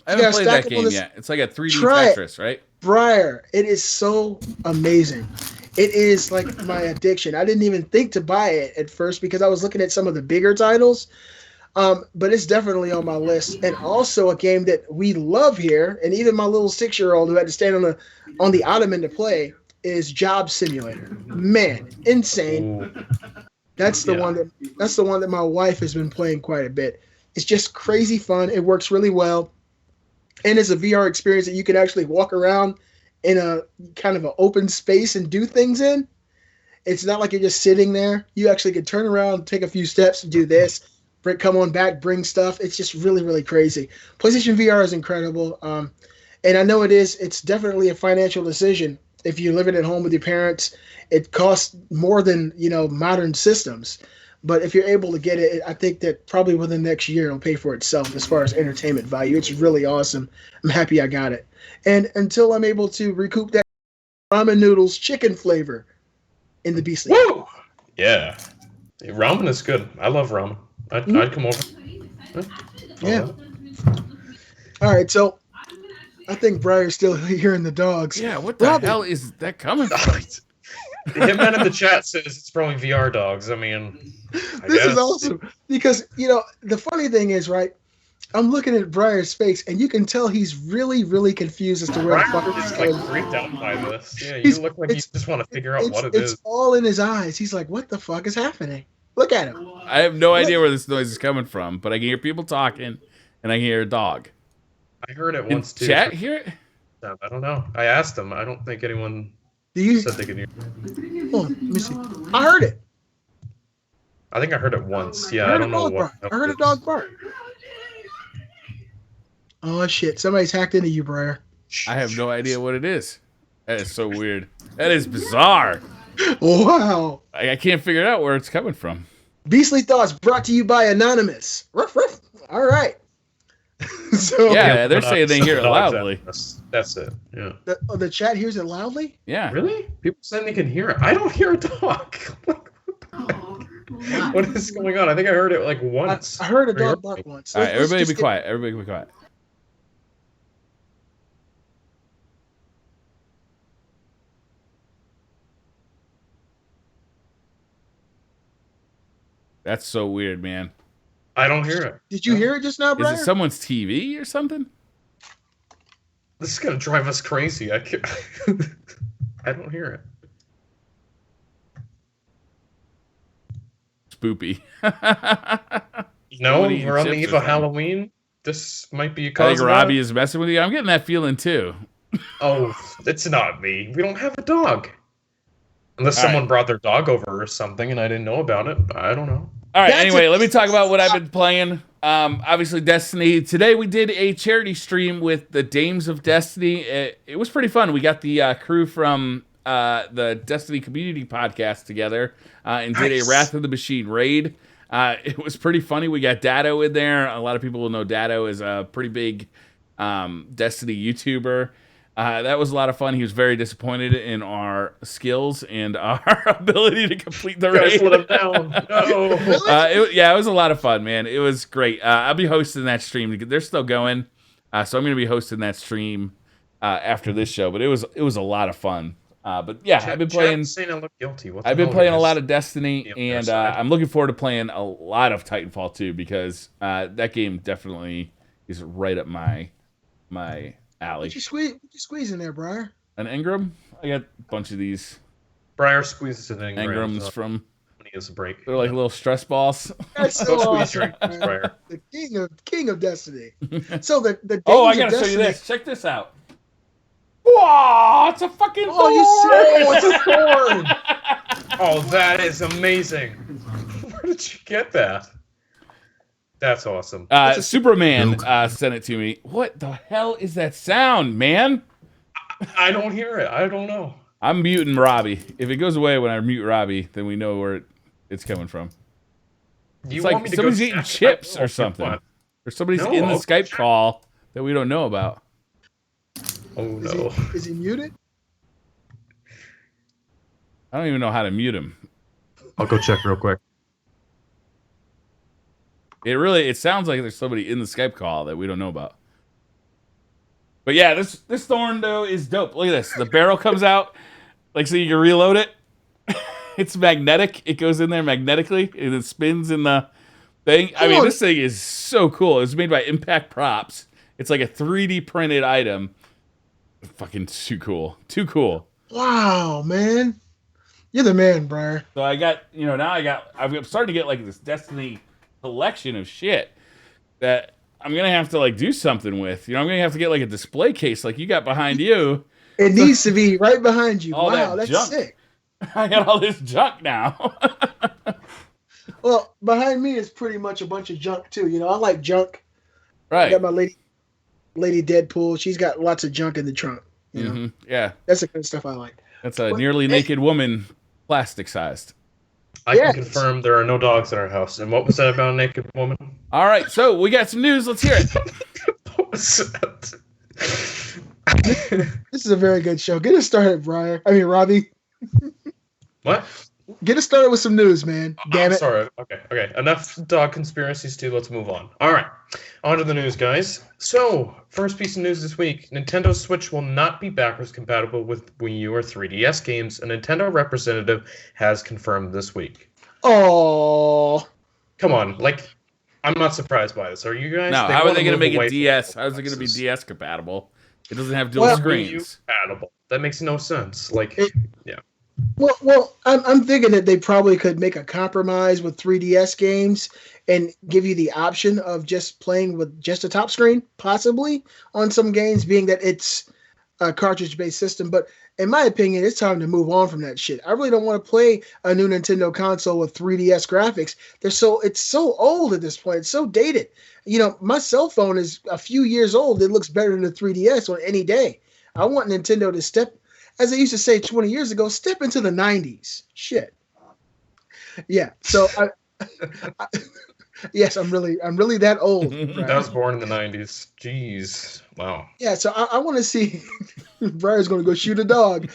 I haven't played that game yet. It's like a 3D Tetris, right? Briar, it is so amazing. It is like my addiction. I didn't even think to buy it at first because I was looking at some of the bigger titles. But it's definitely on my list. And also a game that we love here, and even my little 6-year-old who had to stand on the ottoman to play, is Job Simulator. Man, insane. Ooh. That's the one that my wife has been playing quite a bit. It's just crazy fun. It works really well. And it's a VR experience that you can actually walk around in a kind of an open space and do things in. It's not like you're just sitting there. You actually can turn around, take a few steps, and do this. Come on back, bring stuff. It's just really, really crazy. PlayStation VR is incredible. And I know it's definitely a financial decision. If you're living at home with your parents, it costs more than, modern systems. But if you're able to get it, I think that probably within the next year it'll pay for itself as far as entertainment value. It's really awesome. I'm happy I got it. And until I'm able to recoup that ramen noodles chicken flavor in the Beastly. Woo! Yeah. Ramen is good. I love ramen. I'd come over. Yeah. All right, so I think Briar's still hearing the dogs. Yeah, what the hell is that coming from? Hitman in the chat says it's probably VR dogs. I mean, This is awesome because, the funny thing is, right, I'm looking at Briar's face and you can tell he's really, really confused as to where the fuck Briar's he's like going. freaked out by this. Yeah, you look like you just want to figure out what it is. It's all in his eyes. He's like, what the fuck is happening? Look at him. I have no idea where this noise is coming from, but I can hear people talking and I can hear a dog. I heard it once too. Chat hear it? I don't know. I asked them. I don't think anyone said they could hear. Hold on, let me see. I heard it. I think I heard it once. Yeah, I don't know what. I heard a dog bark. Oh shit! Somebody's hacked into you, Briar. I have no idea what it is. That is so weird. That is bizarre. Wow. I can't figure out where it's coming from. Beastly Thoughts brought to you by Anonymous. Ruff, ruff. All right. So Yeah, they're saying they hear it loudly. That's it. Yeah. The chat hears it loudly? Yeah. Really? People saying they can hear it. I don't hear a dog. What is going on? I think I heard it like once. I heard a dog bark once. All right, everybody be quiet. Everybody be quiet. That's so weird, man. I don't hear it. Did you hear it just now, Brian? Is it someone's TV or something? This is gonna drive us crazy. I can't. I don't hear it. Spoopy. No, we're on the eve of Halloween. This might be a cause. I think Robbie is messing with you. I'm getting that feeling too. Oh, it's not me. We don't have a dog. Unless someone brought their dog over or something and I didn't know about it. I don't know. All right, anyway, let me talk about what I've been playing. Obviously, Destiny. Today we did a charity stream with the Dames of Destiny. It was pretty fun. We got the crew from the Destiny Community Podcast together and did a Wrath of the Machine raid. It was pretty funny. We got Dado in there. A lot of people will know Dado is a pretty big Destiny YouTuber. That was a lot of fun. He was very disappointed in our skills and our ability to complete the raid. Let him down. No. It was a lot of fun, man. It was great. I'll be hosting that stream. They're still going, so I'm going to be hosting that stream after this show. But it was a lot of fun. But yeah, I've been playing. Saying I look guilty. I've been playing a lot of Destiny, and I'm looking forward to playing a lot of Titanfall 2 because that game definitely is right up my alley. What you squeeze in there, Briar? An Engram? I got a bunch of these. Briar squeezes an Engrams from. When he has a break. They're like little stress balls. That's so awesome, Briar. The king of Destiny. So the I gotta show you this. Check this out. Whoa! It's a fucking thorn. It's a thorn. Oh, that is amazing. Where did you get that? That's awesome. Superman sent it to me. What the hell is that sound, man? I don't hear it. I don't know. I'm muting Robbie. If it goes away when I mute Robbie, then we know where it's coming from. It's like somebody's eating chips or something. Or somebody's in the Skype call that we don't know about. Oh, no. Is he muted? I don't even know how to mute him. I'll go check real quick. It sounds like there's somebody in the Skype call that we don't know about. But yeah, this thorn though is dope. Look at this. The barrel comes out, like so you can reload it. It's magnetic. It goes in there magnetically and it spins in the thing. I mean, this thing is so cool. It's made by Impact Props. It's like a 3D printed item. Fucking too cool. Too cool. Wow, man. You're the man, Briar. So I got, I'm starting to get like this Destiny collection of shit that I'm going to have to like do something with. I'm going to have to get like a display case like you got behind you. It needs to be right behind you. Wow, that's junk. Sick. I got all this junk now. Well, behind me is pretty much a bunch of junk too. I like junk. Right. I got my lady Deadpool. She's got lots of junk in the trunk. Yeah. That's the kind of stuff I like. That's a nearly naked woman, plastic sized. I can confirm there are no dogs in our house. And what was that about a naked woman? All right, so we got some news. Let's hear it. What was that? This is a very good show. Get us started, Robbie. What? Get us started with some news, man. Damn it. Sorry. Okay. Enough dog conspiracies, too. Let's move on. All right. On to the news, guys. So, first piece of news this week. Nintendo Switch will not be backwards compatible with Wii U or 3DS games. A Nintendo representative has confirmed this week. Oh. Come on. I'm not surprised by this. Are you guys? No, how are they going to make it DS? How is it going to be DS compatible? It doesn't have dual screens. Compatible. That makes no sense. Yeah. Well, I'm thinking that they probably could make a compromise with 3DS games and give you the option of just playing with just a top screen, possibly, on some games, being that it's a cartridge-based system. But in my opinion, it's time to move on from that shit. I really don't want to play a new Nintendo console with 3DS graphics. It's so old at this point. It's so dated. My cell phone is a few years old. It looks better than the 3DS on any day. I want Nintendo to step, as I used to say 20 years ago, step into the 90s. Shit. Yeah. So yes, I'm really that old. Right? I was born in the 90s. Jeez. Wow. Yeah, so I want to see Briar's going to go shoot a dog.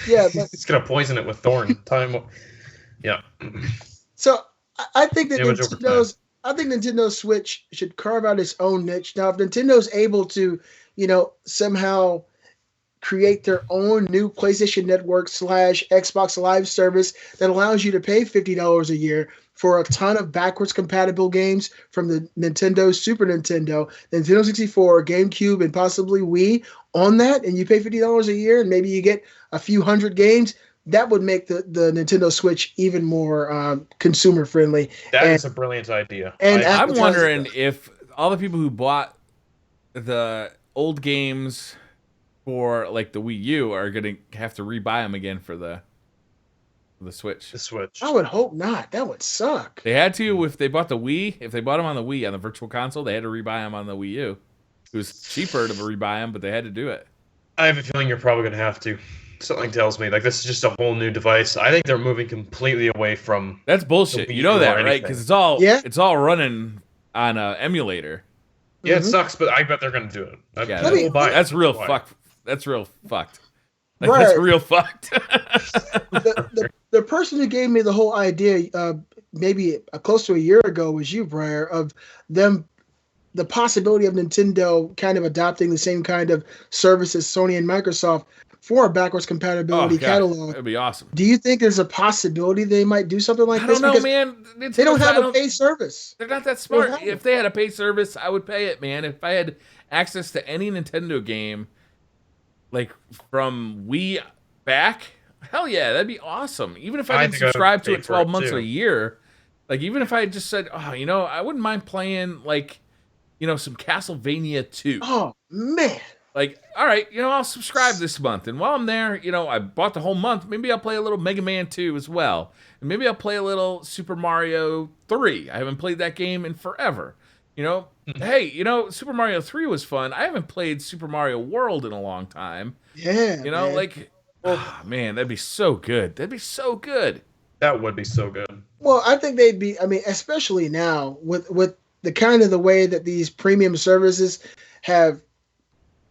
Yeah, but he's going to poison it with thorn. Yeah. So I think that Damage over time. I think Nintendo Switch should carve out its own niche. Now, if Nintendo's able to, somehow create their own new PlayStation Network / Xbox Live service that allows you to pay $50 a year for a ton of backwards compatible games from the Nintendo, Super Nintendo, Nintendo 64, GameCube, and possibly Wii on that, and you pay $50 a year, and maybe you get a few hundred games. That would make the Nintendo Switch even more consumer friendly. That is a brilliant idea. And I'm wondering if all the people who bought the old games for like the Wii U are gonna have to rebuy them again for the Switch. The Switch. I would hope not. That would suck. They had to if they bought the Wii. If they bought them on the Wii on the Virtual Console, they had to rebuy them on the Wii U. It was cheaper to rebuy them, but they had to do it. I have a feeling you're probably going to have to. Something tells me like this is just a whole new device. I think they're moving completely away from. That's bullshit. You know that, right? Because it's all running on an emulator. Yeah, it sucks, but I bet they're going to do it. That's real fucked. That's real fucked. Like, Right. That's real fucked. The person who gave me the whole idea, maybe close to a year ago, was you, Briar, of them. The possibility of Nintendo kind of adopting the same kind of service as Sony and Microsoft for a backwards compatibility catalog. That'd be awesome. Do you think there's a possibility they might do something like this? I don't know, man. They don't have a paid service. They're not that smart. If they had a paid service, I would pay it, man. If I had access to any Nintendo game, like from Wii back, hell yeah, that'd be awesome. Even if I didn't subscribe to it 12 months or a year, like even if I just said, I wouldn't mind playing like, some Castlevania 2. Oh, man. Like, all right, I'll subscribe this month. And while I'm there, I bought the whole month. Maybe I'll play a little Mega Man 2 as well. And maybe I'll play a little Super Mario 3. I haven't played that game in forever. Hey, Super Mario 3 was fun. I haven't played Super Mario World in a long time. Yeah. Man. Man, that'd be so good. That'd be so good. That would be so good. Well, I think they'd be, especially now with the kind of the way that these premium services have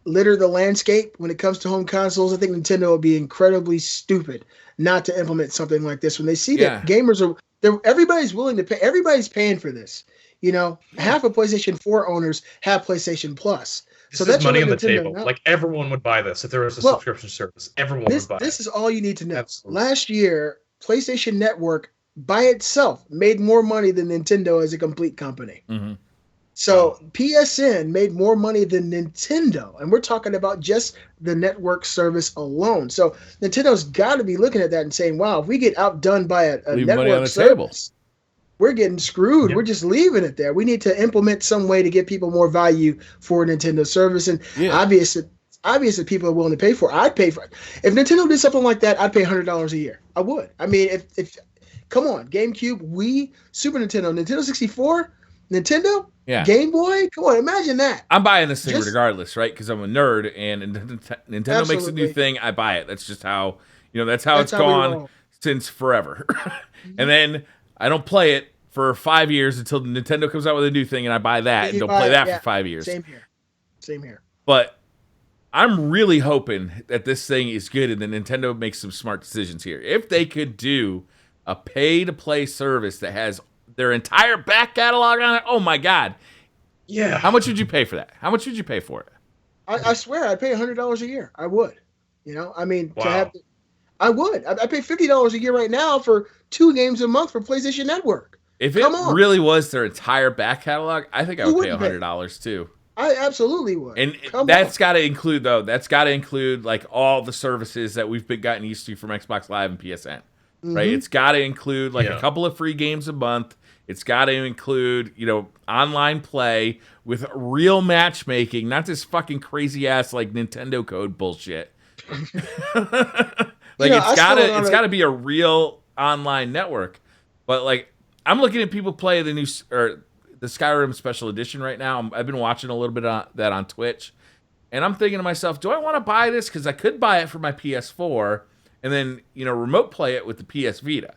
littered the landscape when it comes to home consoles. I think Nintendo would be incredibly stupid not to implement something like this when they see that gamers everybody's willing to pay. Everybody's paying for this. Half of PlayStation 4 owners have PlayStation Plus. So that's money on the table. Like everyone would buy this if there was a subscription service. Everyone would buy it. This is all you need to know. Absolutely. Last year, PlayStation Network by itself made more money than Nintendo as a complete company. Mm-hmm. So PSN made more money than Nintendo, and we're talking about just the network service alone. So Nintendo's got to be looking at that and saying, "Wow, if we get outdone by a network service, we're getting screwed. Yep. We're just leaving it there. We need to implement some way to get people more value for Nintendo service." And obviously, people are willing to pay for it. I'd pay for it. If Nintendo did something like that, I'd pay $100 a year. I would. If come on, GameCube, Wii, Super Nintendo, Nintendo 64, Nintendo, Game Boy. Come on, imagine that. I'm buying this thing regardless, right? Because I'm a nerd, and Nintendo makes a new thing, I buy it. That's just how that's how it's gone since forever. And then I don't play it for 5 years until Nintendo comes out with a new thing, and I buy that and don't play that for 5 years. Same here. But I'm really hoping that this thing is good and that Nintendo makes some smart decisions here. If they could do a pay-to-play service that has their entire back catalog on it, oh my God. Yeah. How much would you pay for that? How much would you pay for it? I swear I'd pay $100 a year. I would. Wow. I would. I pay $50 a year right now for 2 games a month for PlayStation Network. If it really was their entire back catalog, I think I would pay $100 too. I absolutely would. And that's got to include, like all the services that we've gotten used to from Xbox Live and PSN, right? It's got to include like a couple of free games a month. It's got to include, online play with real matchmaking, not this fucking crazy ass like Nintendo code bullshit. Like it's got to be a real online network. But like I'm looking at people play the Skyrim Special Edition right now. I've been watching a little bit of that on Twitch, and I'm thinking to myself, do I want to buy this? Because I could buy it for my PS4 and then remote play it with the PS Vita,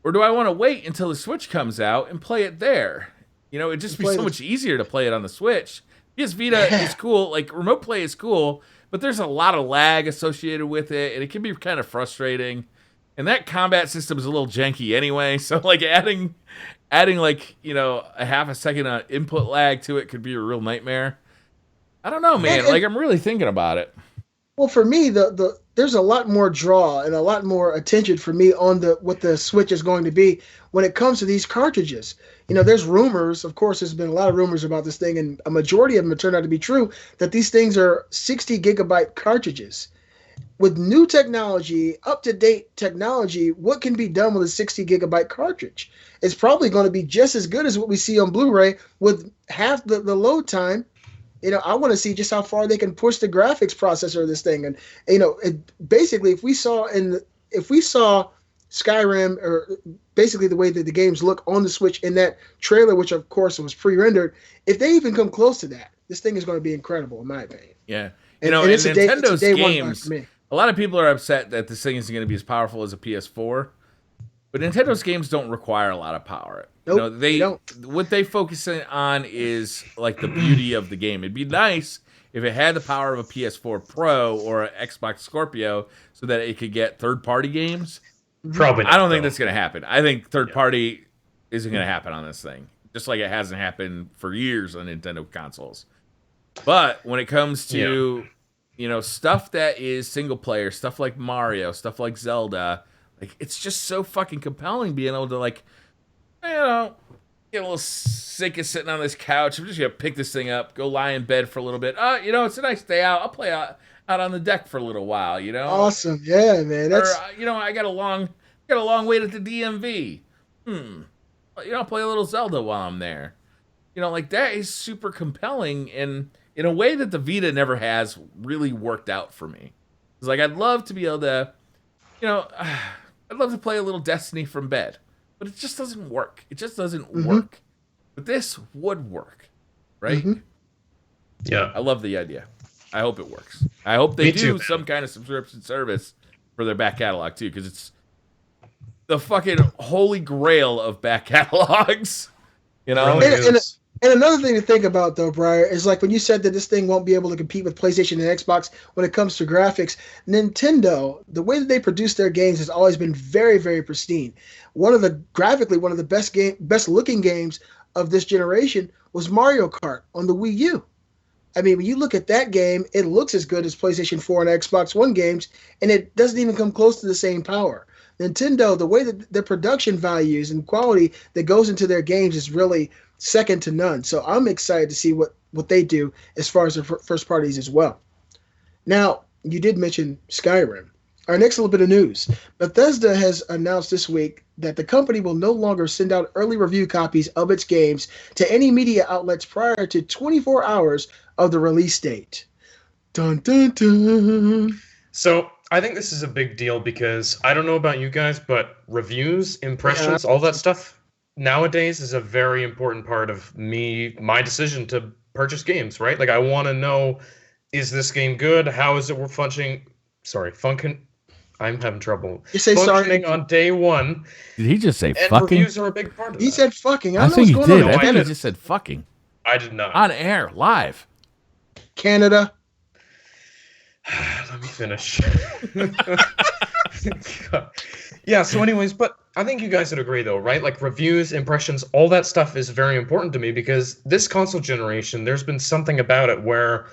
or do I want to wait until the Switch comes out and play it there? It'd just be so much easier to play it on the Switch. PS Vita is cool, like remote play is cool, but there's a lot of lag associated with it, and it can be kind of frustrating. And that combat system is a little janky anyway. So like adding like, a half a second input lag to it could be a real nightmare. I don't know, man. Like I'm really thinking about it. Well, for me, there's a lot more draw and a lot more attention for me on what the Switch is going to be when it comes to these cartridges. There's rumors, of course, there's been a lot of rumors about this thing, and a majority of them have turned out to be true, that these things are 60 gigabyte cartridges. With new technology, up-to-date technology, what can be done with a 60 gigabyte cartridge? It's probably going to be just as good as what we see on Blu-ray with half the load time. I want to see just how far they can push the graphics processor of this thing. And, basically, if we saw Skyrim, or basically the way that the games look on the Switch in that trailer, which, of course, was pre-rendered, if they even come close to that, this thing is going to be incredible, in my opinion. Yeah. And it's Nintendo's games, a lot of people are upset that this thing isn't going to be as powerful as a PS4. But Nintendo's games don't require a lot of power. Nope, they don't. What they focus on is like the beauty of the game. It'd be nice if it had the power of a PS4 Pro or an Xbox Scorpio so that it could get third-party games. Probably not, I don't think that's going to happen. I think third-party isn't going to happen on this thing, just like it hasn't happened for years on Nintendo consoles. But when it comes to stuff that is single-player, stuff like Mario, stuff like Zelda, like it's just so fucking compelling being able to get a little sick of sitting on this couch. I'm just gonna pick this thing up, go lie in bed for a little bit. It's a nice day out. I'll play out on the deck for a little while. Awesome, yeah, man. I got a long wait at the DMV. I'll play a little Zelda while I'm there. Like that is super compelling, and in a way that the Vita never has really worked out for me. It's like I'd love to be able to, I'd love to play a little Destiny from bed, but it just doesn't work. It just doesn't work. But this would work, right? Mm-hmm. Yeah. I love the idea. I hope it works. I hope they do some kind of subscription service for their back catalog too, because it's the fucking holy grail of back catalogs. And another thing to think about, though, Briar, is like when you said that this thing won't be able to compete with PlayStation and Xbox when it comes to graphics, Nintendo, the way that they produce their games has always been very, very pristine. Graphically, one of the best looking games of this generation was Mario Kart on the Wii U. I mean, when you look at that game, it looks as good as PlayStation 4 and Xbox One games, and it doesn't even come close to the same power. Nintendo, the way that their production values and quality that goes into their games is really second to none. So I'm excited to see what they do as far as the first parties as well. Now, you did mention Skyrim. Our next little bit of news. Bethesda has announced this week that the company will no longer send out early review copies of its games to any media outlets prior to 24 hours of the release date. Dun, dun, dun. So I think this is a big deal because I don't know about you guys, but reviews, impressions, all that stuff nowadays is a very important part of my decision to purchase games, right? Like I want to know, is this game good? How is it functioning? I'm having trouble. You say functioning sorry on day one. Did he just say and fucking? Reviews are a big part of He that. said fucking. I think he did. I think he just said fucking. I did not. On air, live. Canada. Let me finish. Yeah, so anyways, but I think you guys would agree though, right? Like reviews, impressions, all that stuff is very important to me because this console generation, there's been something about it where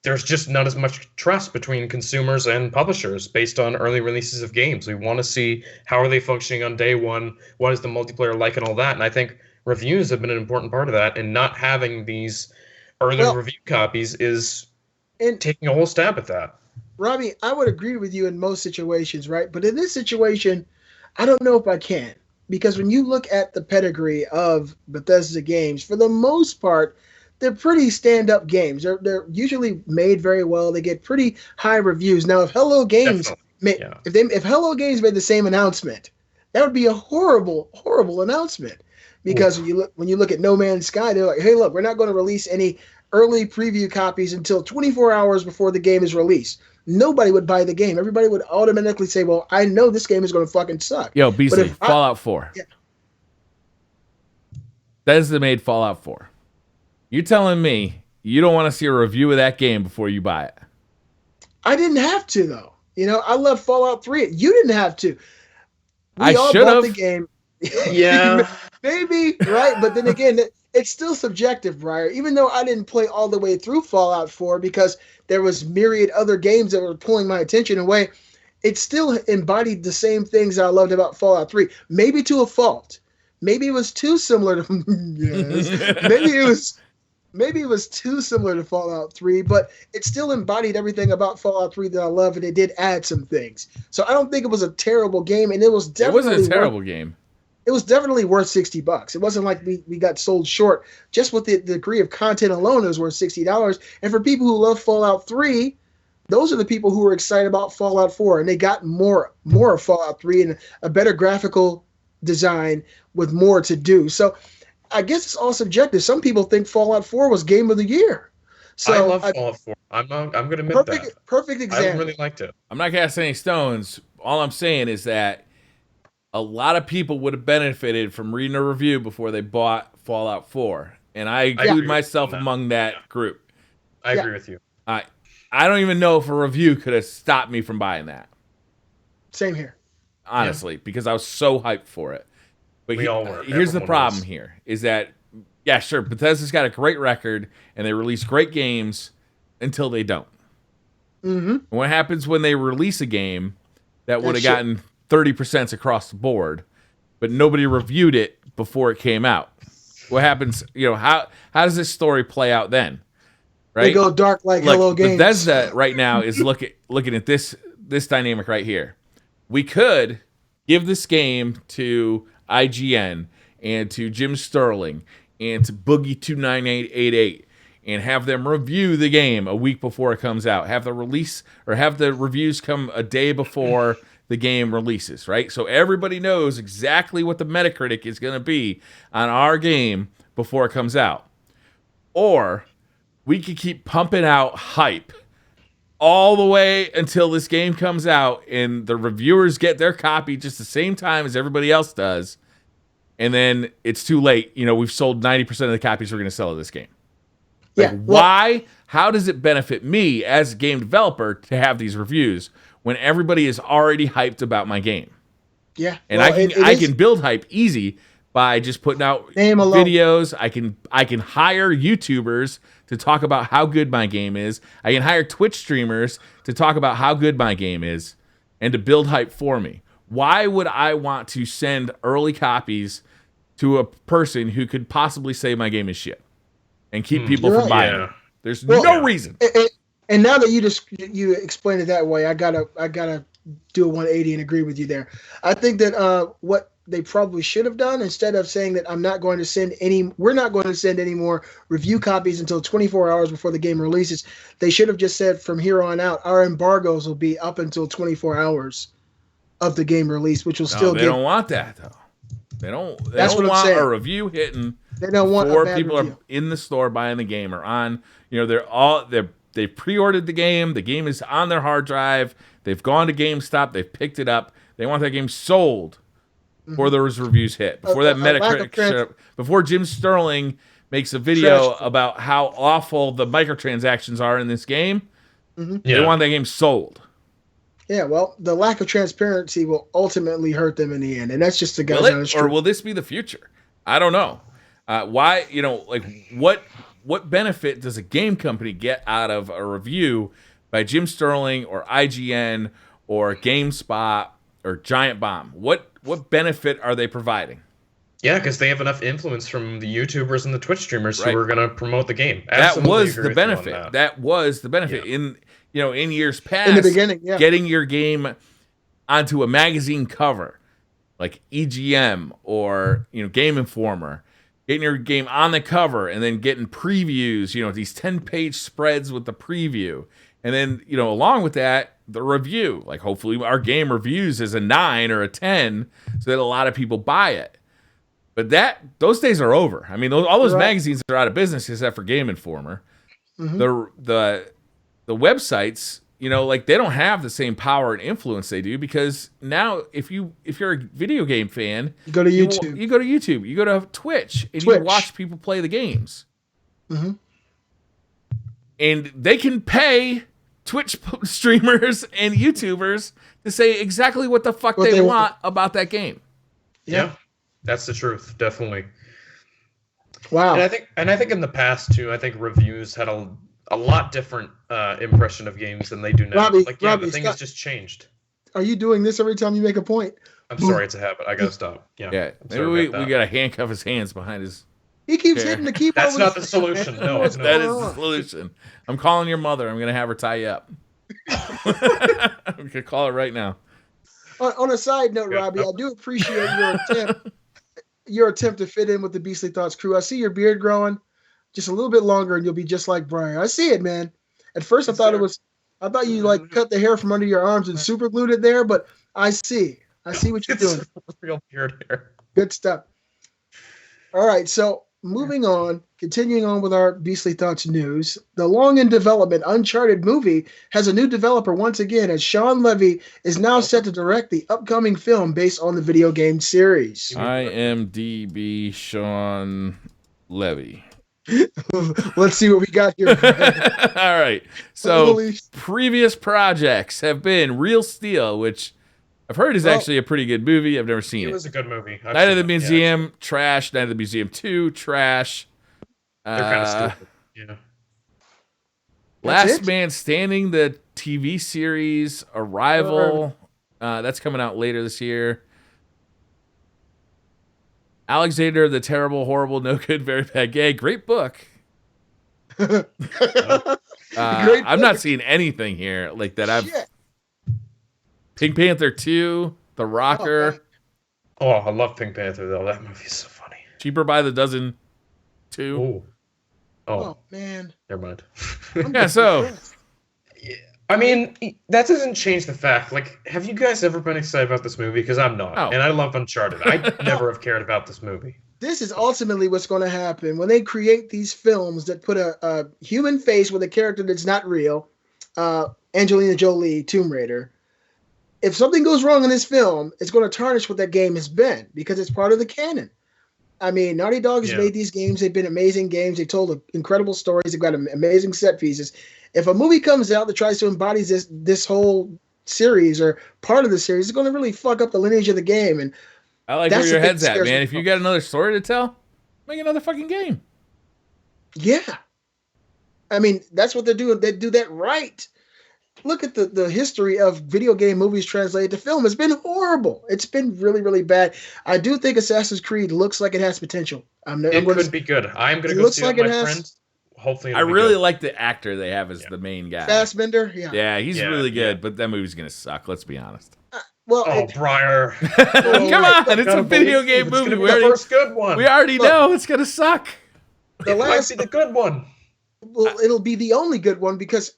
there's just not as much trust between consumers and publishers based on early releases of games. We want to see how are they functioning on day one, what is the multiplayer like and all that. And I think reviews have been an important part of that, and not having these early review copies is taking a whole stab at that. Robbie, I would agree with you in most situations, right? But in this situation, I don't know if I can. Because when you look at the pedigree of Bethesda games, for the most part, they're pretty stand-up games. They're usually made very well. They get pretty high reviews. Now, if Hello Games if Hello Games made the same announcement, that would be a horrible, horrible announcement. Because when you look at No Man's Sky, they're like, hey, look, we're not going to release any early preview copies until 24 hours before the game is released. Nobody would buy the game. Everybody would automatically say, well, I know this game is going to fucking suck. Yo, Beasley, Fallout 4. Yeah. Bethesda made Fallout 4. You're telling me you don't want to see a review of that game before you buy it? I didn't have to, though. I love Fallout 3. You didn't have to. We all should bought have. the game. Yeah. Maybe, right? But then again, it's still subjective, Briar. Even though I didn't play all the way through Fallout 4 because there was myriad other games that were pulling my attention away, it still embodied the same things I loved about Fallout 3. Maybe to a fault. Maybe it was too similar to yes. Maybe it was too similar to Fallout 3, but it still embodied everything about Fallout 3 that I love, and it did add some things. So I don't think it was a terrible game, and it was definitely It wasn't a terrible game. It was definitely worth $60. It wasn't like we got sold short. Just with the degree of content alone, it was worth $60. And for people who love Fallout 3, those are the people who were excited about Fallout 4, and they got more of Fallout 3 and a better graphical design with more to do. So I guess it's all subjective. Some people think Fallout 4 was game of the year. So I love Fallout 4. I'm going to admit that. Perfect example. I really liked it. I'm not casting any stones. All I'm saying is that a lot of people would have benefited from reading a review before they bought Fallout 4. And I include myself among that group. I agree with you. I don't even know if a review could have stopped me from buying that. Same here. Honestly, because I was so hyped for it. But we all were. Here's the Everyone problem was. here, is that, yeah, sure, Bethesda's got a great record, and they release great games until they don't. Mm-hmm. And what happens when they release a game that would have gotten 30% across the board, but nobody reviewed it before it came out? What happens, how does this story play out then? Right? They go dark like Hello Games. Bethesda right now is looking at this dynamic right here. We could give this game to IGN and to Jim Sterling and to Boogie29888 and have them review the game a week before it comes out. Have the release or have the reviews come a day before the game releases, right? So everybody knows exactly what the Metacritic is going to be on our game before it comes out. Or we could keep pumping out hype all the way until this game comes out and the reviewers get their copy just the same time as everybody else does. And then it's too late. We've sold 90% of the copies we're going to sell of this game. Why? How does it benefit me as a game developer to have these reviews when everybody is already hyped about my game? Yeah. And I can build hype easy by just putting out videos. I can hire YouTubers to talk about how good my game is. I can hire Twitch streamers to talk about how good my game is and to build hype for me. Why would I want to send early copies to a person who could possibly say my game is shit and keep people from buying it? There's no reason. And now that you explained it that way, I gotta do a 180 and agree with you there. I think that what they probably should have done, instead of saying that we're not going to send any more review copies until 24 hours before the game releases, they should have just said from here on out, our embargoes will be up until 24 hours of the game release, which will still they don't want that though. They don't want a review hitting before people are in the store buying the game or on, they pre-ordered the game is on their hard drive, they've gone to GameStop, they've picked it up, they want that game sold before those reviews hit, before that Metacritic, before Jim Sterling makes a video about how awful the microtransactions are in this game. They want that game sold. Yeah, well, the lack of transparency will ultimately hurt them in the end, and that's just the guys on the street. Or will this be the future? I don't know. Why? What benefit does a game company get out of a review by Jim Sterling or IGN or GameSpot or Giant Bomb? What benefit are they providing? Yeah, because they have enough influence from the YouTubers and the Twitch streamers who are going to promote the game. That was the benefit. That was the benefit in years past. In the beginning, getting your game onto a magazine cover, like EGM or Game Informer, getting your game on the cover and then getting previews. These 10-page spreads with the preview, and then along with that, the review. Like hopefully our game reviews as a 9 or a 10, so that a lot of people buy it. But those days are over. I mean, all those magazines are out of business except for Game Informer. The websites, they don't have the same power and influence they do, because now if you're a video game fan, you go to YouTube. You go to YouTube. You go to Twitch, and you watch people play the games. And they can pay Twitch streamers and YouTubers to say exactly what the fuck they want about that game. Yeah, that's the truth, definitely. Wow. And I think in the past too, I think reviews had a lot different impression of games than they do now. Robbie, the thing has just changed. Are you doing this every time you make a point? I'm sorry, it's a habit. I gotta stop. Yeah. Maybe we gotta handcuff his hands behind his. He keeps hitting the keyboard. That's not the solution. No, that is the solution. I'm calling your mother. I'm gonna have her tie you up. I'm gonna call her right now. On a side note, Robbie, I do appreciate your attempt to fit in with the Beastly Thoughts crew. I see your beard growing just a little bit longer, and you'll be just like Briar. I see it, man. At first, I thought you like cut the hair from under your arms and super glued it there, but I see what you're doing. Real beard hair. Good stuff. All right, so moving on, continuing on with our Beastly Thoughts news, the long in development Uncharted movie has a new developer once again, as Sean Levy is now set to direct the upcoming film based on the video game series. IMDb Sean Levy. Let's see what we got here. All right. So previous projects have been Real Steel, which I've heard is actually a pretty good movie. I've never seen it. It was a good movie. Night of the Museum, trash. Night of the Museum 2, trash. They're kind of stupid. Yeah. Last Man Standing, the TV series, Arrival. That's coming out later this year. Alexander the Terrible, Horrible, No Good, Very Bad, Gay. Great book. I'm not seeing anything here like that. Pink Panther 2, The Rocker. Oh, I love Pink Panther though. That movie's so funny. Cheaper by the Dozen 2. Oh man. Never mind. Yeah, so I mean, that doesn't change the fact. Like, have you guys ever been excited about this movie? Because I'm not. Oh. And I love Uncharted. I never have cared about this movie. This is ultimately what's going to happen when they create these films that put a human face with a character that's not real. Angelina Jolie, Tomb Raider. If something goes wrong in this film, it's going to tarnish what that game has been because it's part of the canon. I mean, Naughty Dog has made these games. They've been amazing games. They told incredible stories. They've got amazing set pieces. If a movie comes out that tries to embody this whole series or part of the series, it's going to really fuck up the lineage of the game. And I like where your head's at, man. If you got another story to tell, make another fucking game. Yeah. I mean, that's what they're doing. They do that right. Look at the history of video game movies translated to film. It's been horrible. It's been really, really bad. I do think Assassin's Creed looks like it has potential. It could be good. I'm going to go see it with my friend. Hopefully, I really like the actor they have as the main guy. Fassbender, yeah, he's really good. But that movie's gonna suck. Let's be honest. Briar, come on! It's a video game movie. The first good one. We already know it's gonna suck. It might be the good one. Well, it'll be the only good one because,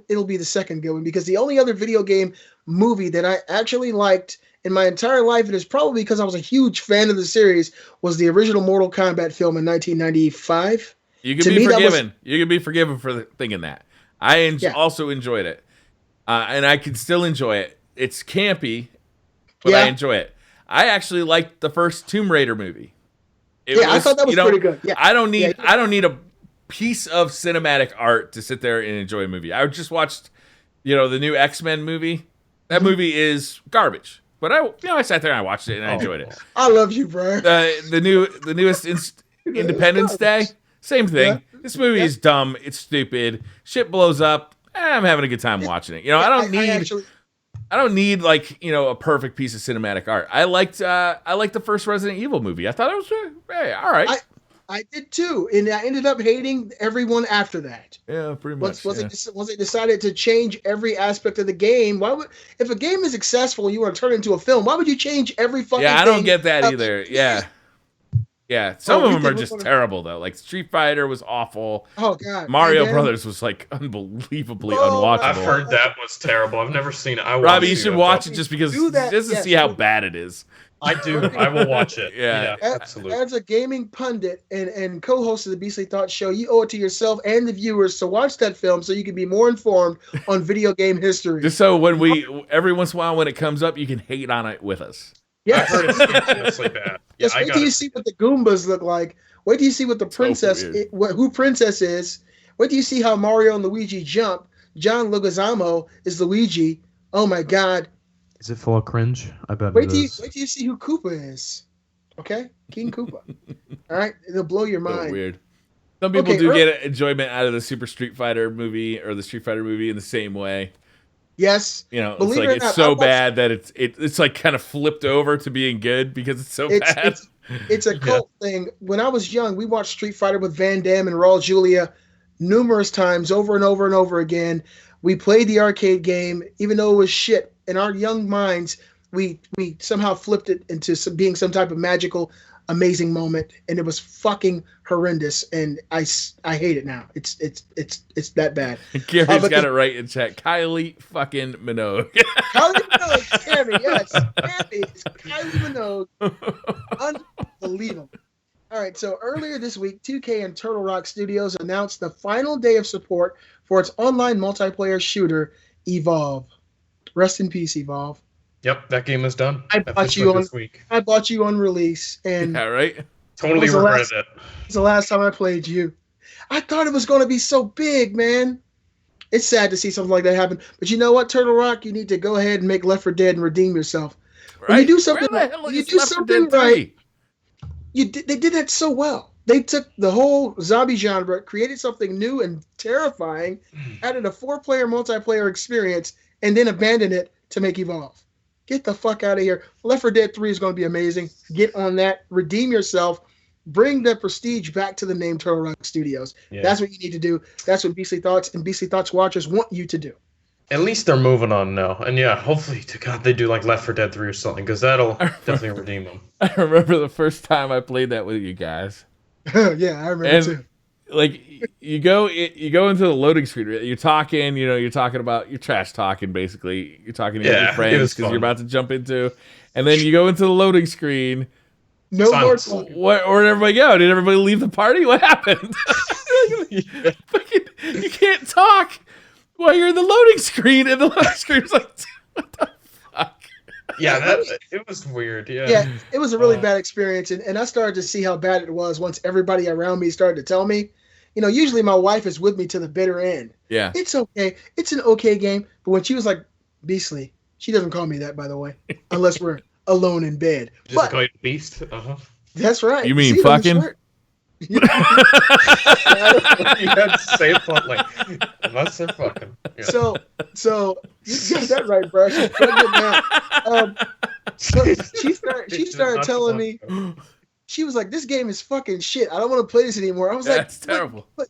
it'll be the second good one because the only other video game movie that I actually liked in my entire life, and it's probably because I was a huge fan of the series, was the original Mortal Kombat film in 1995. You can be forgiven. You can be forgiven for thinking that. I also enjoyed it, and I can still enjoy it. It's campy, but I enjoy it. I actually liked the first Tomb Raider movie. I thought that was pretty good. Yeah. I don't need a piece of cinematic art to sit there and enjoy a movie. I just watched, the new X-Men movie. That movie is garbage, but I sat there and I watched it and I enjoyed it. I love you, bro. The newest Independence Day. Same thing. Yeah. This movie is dumb. It's stupid. Shit blows up. I'm having a good time watching it. I don't need like a perfect piece of cinematic art. I liked the first Resident Evil movie. I thought it was all right. I did too, and I ended up hating everyone after that. Yeah, pretty much. Once they decided to change every aspect of the game, if a game is successful and you want to turn it into a film, why would you change every fucking thing? Yeah, I don't get that either. Yeah, some of them are just terrible though. Like Street Fighter was awful. Oh god, Mario Brothers was like unbelievably unwatchable. I've heard that was terrible. I've never seen it. Robbie, you should watch it just to see how bad it is. I do. I will watch it. Yeah, absolutely. As a gaming pundit and co-host of the Beastly Thoughts show, you owe it to yourself and the viewers to watch that film so you can be more informed on video game history. Just so when every once in a while when it comes up, you can hate on it with us. Yeah, I heard it's ridiculously bad. Just wait till you see what the Goombas look like. Wait till you see what the princess, who Princess is. Wait till you see how Mario and Luigi jump. John Leguizamo is Luigi. Oh my God! Is it full of cringe? I bet Wait it till is. you see who Koopa is. Okay, King Koopa. All right, it'll blow your So mind. weird. Some people Okay, do get enjoyment out of the Super Street Fighter movie or the Street Fighter movie in the same way. Yes, You know, it's believe like it or it's not, so bad that it's like kind of flipped over to being good because it's so bad. It's a cult thing. When I was young, we watched Street Fighter with Van Damme and Raul Julia numerous times, over and over and over again. We played the arcade game, even though it was shit. In our young minds, we somehow flipped it into being some type of magical, amazing moment, and it was fucking horrendous. And I hate it now. It's that bad. Gary's got it right in chat. Kylie fucking Minogue. Kylie Minogue, Cammy, yes, Cammy is Kylie Minogue. Unbelievable. All right, so earlier this week, 2K and Turtle Rock Studios announced the final day of support for its online multiplayer shooter, Evolve. Rest in peace, Evolve. Yep, that game is done. I bought you on this week. I bought you on release, and Yeah, right. Totally regretted it. It's the last time I played you. I thought it was going to be so big, man. It's sad to see something like that happen. But you know what, Turtle Rock? You need to go ahead and make Left 4 Dead and redeem yourself. Right. When you do something, Where the hell you is do Left 4 something Dead 3? right. They did that so well. They took the whole zombie genre, created something new and terrifying, added a 4-player multiplayer experience, and then abandoned it to make Evolve. Get the fuck out of here. Left 4 Dead 3 is going to be amazing. Get on that. Redeem yourself. Bring the prestige back to the name Turtle Rock Studios. Yeah. That's what you need to do. That's what Beastly Thoughts and Beastly Thoughts watchers want you to do. At least they're moving on now. And yeah, hopefully to God they do like Left 4 Dead 3 or something, because that'll definitely redeem them. I remember the first time I played that with you guys. Yeah, I remember too. Like you go into the loading screen. You're talking, you're talking about you're trash talking basically. You're talking to your friends because you're about to jump into, and then you go into the loading screen. No more talking. Where did everybody go? Did everybody leave the party? What happened? You can't talk while you're in the loading screen, and the loading screen's like, what the fuck? Yeah, it was weird. Yeah, it was a really bad experience, and I started to see how bad it was once everybody around me started to tell me. Usually my wife is with me to the bitter end. Yeah, it's okay. It's an okay game, but when she was like, Beastly, she doesn't call me that, by the way, unless we're alone in bed. Just call you Beast? That's right. You mean fucking? You had to say it bluntly. Unless they're fucking. Yeah. So you got that right, bro. She's pregnant now. So she started telling me, she was like, "This game is fucking shit. I don't want to play this anymore." I was like, "That's terrible." But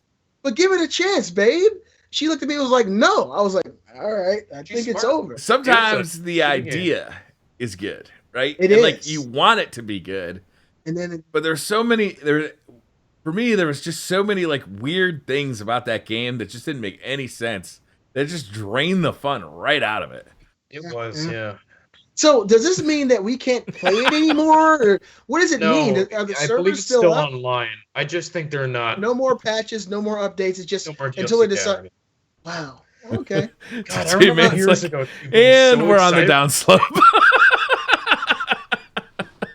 give it a chance, babe. She looked at me and was like, "No." I was like, "All right, I think it's over." Sometimes the idea is good, right? It is. Like you want it to be good, but there's so many For me, there was just so many like weird things about that game that just didn't make any sense. That just drained the fun right out of it. It was, yeah. So does this mean that we can't play it anymore, or what does it mean? Are the servers still up? Online. I just think they're not. No more patches, no more updates. It's just until they decide. Wow. Okay. God, I remember years ago. And we're on the downslope.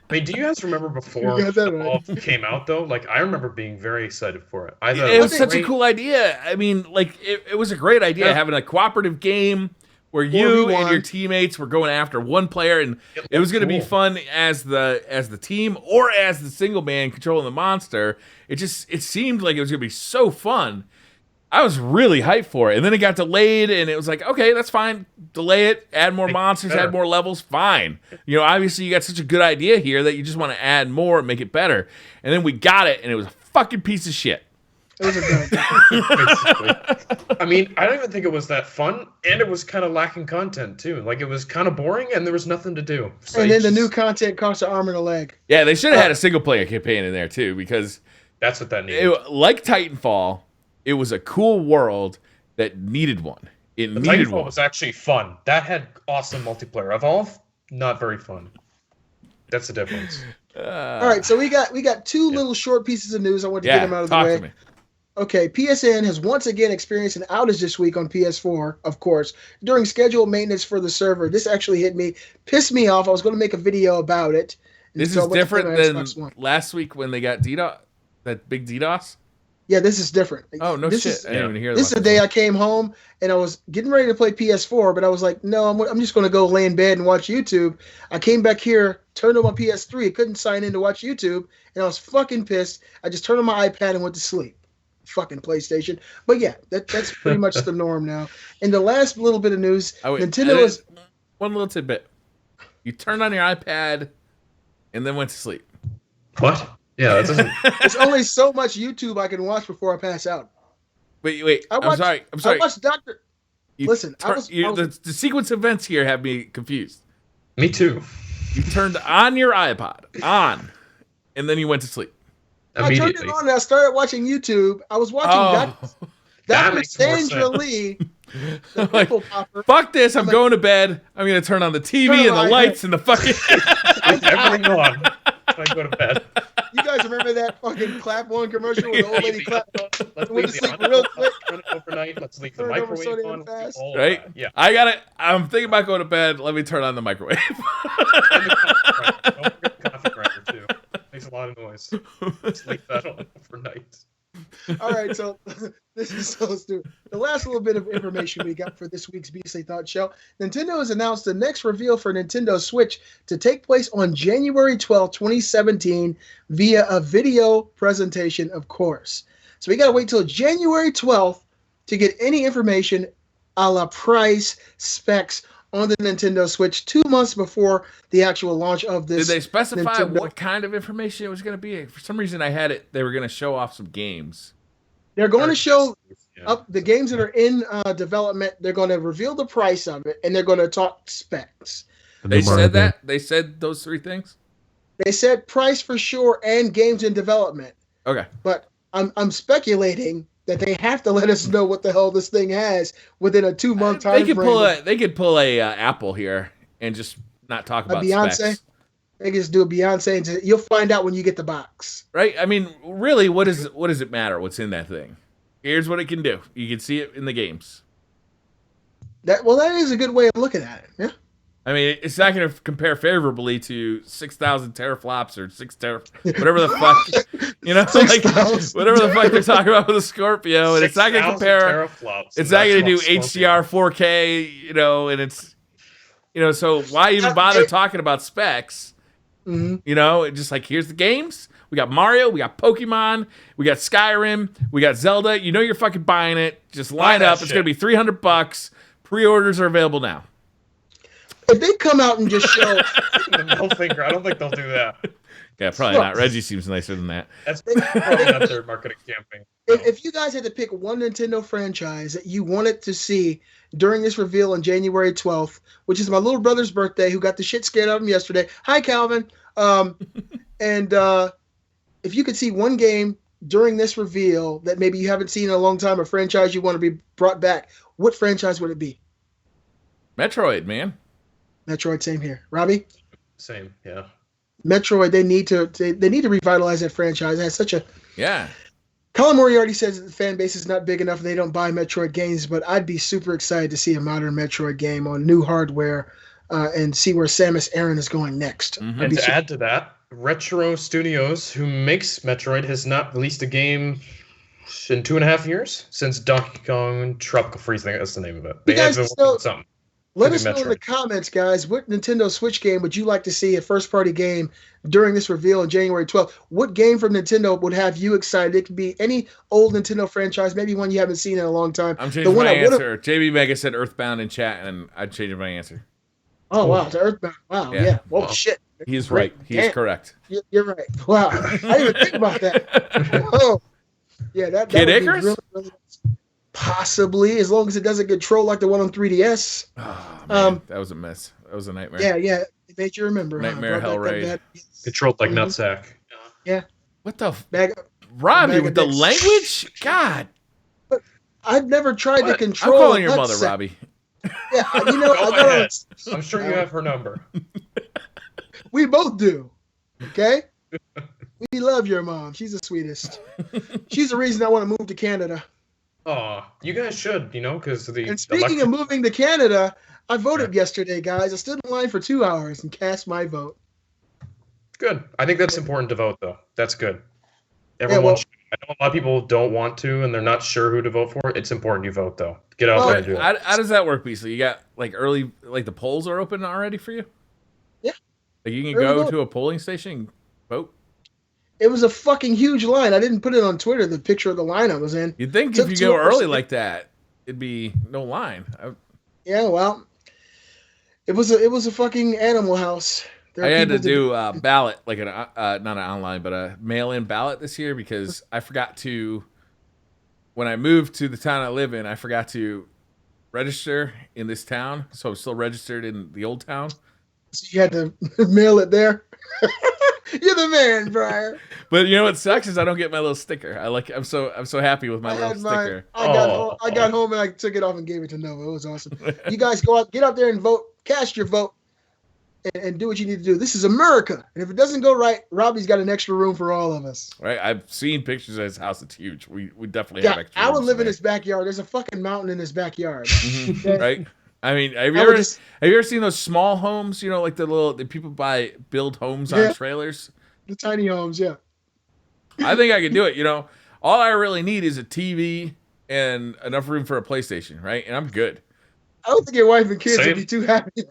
I mean, do you guys remember before Evolve came out, though? Like, I remember being very excited for it. I thought it was such a cool idea. I mean, like, it was a great idea having a cooperative game where you and your teammates were going after one player, and it was going to be fun as the team or as the single man controlling the monster. It seemed like it was going to be so fun. I was really hyped for it, and then it got delayed, and it was like, okay, that's fine. Delay it, add more monsters, add more levels, fine. Obviously you got such a good idea here that you just want to add more and make it better. And then we got it, and it was a fucking piece of shit. It was a I mean, I don't even think it was that fun, and it was kind of lacking content too. Like, it was kind of boring, and there was nothing to do. So and then the new content cost an arm and a leg. Yeah, they should have had a single player campaign in there too, because that's what that needed. Like Titanfall, it was a cool world that needed one. Titanfall was actually fun. That had awesome multiplayer. Evolve, not very fun. That's the difference. All right, so we got two little short pieces of news. I want to get them out of the way. To me. Okay, PSN has once again experienced an outage this week on PS4, of course, during scheduled maintenance for the server. This actually pissed me off. I was going to make a video about it. This is different than last week when they got DDoS, that big DDoS. Yeah, this is different. Oh, no this shit. Is, I didn't even hear this is the day I came home and I was getting ready to play PS4, but I was like, no, I'm just going to go lay in bed and watch YouTube. I came back here, turned on my PS3, couldn't sign in to watch YouTube, and I was fucking pissed. I just turned on my iPad and went to sleep. Fucking PlayStation. But yeah, that's pretty much the norm now. And the last little bit of news, Nintendo is... One little tidbit. You turned on your iPad and then went to sleep. What? Yeah, that doesn't... There's only so much YouTube I can watch before I pass out. Wait. I'm sorry. I watched Dr. Listen, the sequence of events here have me confused. Me too. You turned on your iPod, and then you went to sleep. I turned it on and I started watching YouTube. I was watching Dr. Sandra Lee, the nipple popper. Fuck this, I'm going to bed. I'm going to turn on the TV and the lights and the fucking... Everything on. I go to bed. You guys remember that fucking clap on commercial with the old lady clap? Let's went to sleep real quick. Run it overnight. Let's leave the microwave on. Fast. Right? Yeah. I got it. I'm thinking about going to bed. Let me turn on the microwave. And the coffee grinder too. Makes a lot of noise. Sleep that on overnight. All right, so this is so stupid. The last little bit of information we got for this week's Beastly Thought Show. Nintendo has announced the next reveal for Nintendo Switch to take place on January 12, 2017 via a video presentation, of course. So we got to wait till January 12th to get any information a la price, specs on the Nintendo Switch 2 months before the actual launch of this. Did they specify Nintendo... what kind of information it was going to be? For some reason I had it. They were going to show off some games. They're going to show up the games that are in development. They're going to reveal the price of it, and they're going to talk specs. They said that? They said those three things? They said price for sure and games in development. Okay. But I'm speculating that they have to let us know what the hell this thing has within a 2-month time frame. They could pull a Apple here and just not talk about Beyonce. specs. They can just do a Beyonce and you'll find out when you get the box. Right? I mean, really, what does it matter what's in that thing? Here's what it can do. You can see it in the games. That is a good way of looking at it. Yeah. I mean, it's not going to compare favorably to 6,000 teraflops or whatever the fuck, whatever the fuck they're talking about with a Scorpio, and it's not going to compare. It's not going to do HDR 4K, and it's, so why even bother talking about specs? Mm-hmm. Just like, here's the games. We got Mario, we got Pokemon, we got Skyrim, we got Zelda. You're fucking buying it. Just line up. It's going to be $300. Pre-orders are available now. If they come out and just show the middle finger, I don't think they'll do that. Yeah, probably not. Reggie seems nicer than that. That's probably not their marketing campaign. If you guys had to pick one Nintendo franchise that you wanted to see during this reveal on January 12th, which is my little brother's birthday, who got the shit scared out of him yesterday. Hi, Calvin. And if you could see one game during this reveal that maybe you haven't seen in a long time, a franchise you want to be brought back, what franchise would it be? Metroid, man. Metroid, same here. Robbie? Same, yeah. Metroid, they need to revitalize that franchise. It has such a... Yeah. Colin Moriarty says that the fan base is not big enough and they don't buy Metroid games, but I'd be super excited to see a modern Metroid game on new hardware and see where Samus Aran is going next. Mm-hmm. And to add to that, Retro Studios, who makes Metroid, has not released a game in 2.5 years since Donkey Kong Tropical Freeze. I think that's the name of it. They have been working on something. Let us know in the comments, guys, what Nintendo Switch game would you like to see, a first-party game, during this reveal on January 12th? What game from Nintendo would have you excited? It could be any old Nintendo franchise, maybe one you haven't seen in a long time. I'm changing my answer. JB Mega said Earthbound in chat, and I'd change my answer. Oh, wow, to Earthbound. Wow, yeah. Well, shit. He's right. He is correct. You're right. Wow. I didn't even think about that. Oh, yeah, that Kid would Icarus? be really, really possibly, as long as it doesn't control like the one on 3DS. Oh, man, that was a mess. That was a nightmare. Yeah. It made you remember. Nightmare Hell Raid. Controlled like nutsack. Yeah. What the bag Robbie, with of the dicks. language? God. But I've never tried to I'm control. calling your mother, Robbie. Yeah, I'm sure you have her number. We both do. Okay? We love your mom. She's the sweetest. She's the reason I want to move to Canada. Oh, you guys should, because the. And speaking of moving to Canada, I voted yesterday, guys. I stood in line for 2 hours and cast my vote. Good. I think that's important to vote, though. That's good. Everyone should I know a lot of people don't want to, and they're not sure who to vote for. It's important you vote, though. Get out there and do it. How does that work, Beasley? You got like early, like the polls are open already for you? Yeah. Like you can go to a polling station and vote? It was a fucking huge line. I didn't put it on Twitter, the picture of the line I was in. You'd think if you go early like that, it'd be no line. Yeah, well, it was a fucking Animal House. I had to do a ballot, like not an online, but a mail-in ballot this year because I forgot to, when I moved to the town I live in, I forgot to register in this town. So I'm still registered in the old town. So you had to mail it there? You're the man, Briar. But you know what sucks is I don't get my little sticker. I'm so happy with my little sticker. I got home and I took it off and gave it to Nova. It was awesome. You guys get out there and vote, cast your vote, and do what you need to do. This is America. And if it doesn't go right, Robbie's got an extra room for all of us. Right. I've seen pictures of his house. It's huge. We definitely have extra I would rooms live in his backyard. There's a fucking mountain in his backyard. Mm-hmm. Right. I mean, have you ever seen those small homes? You know, like the people build homes on trailers. The tiny homes, yeah. I think I could do it. You know, all I really need is a TV and enough room for a PlayStation, right? And I'm good. I don't think your wife and kids would be too happy.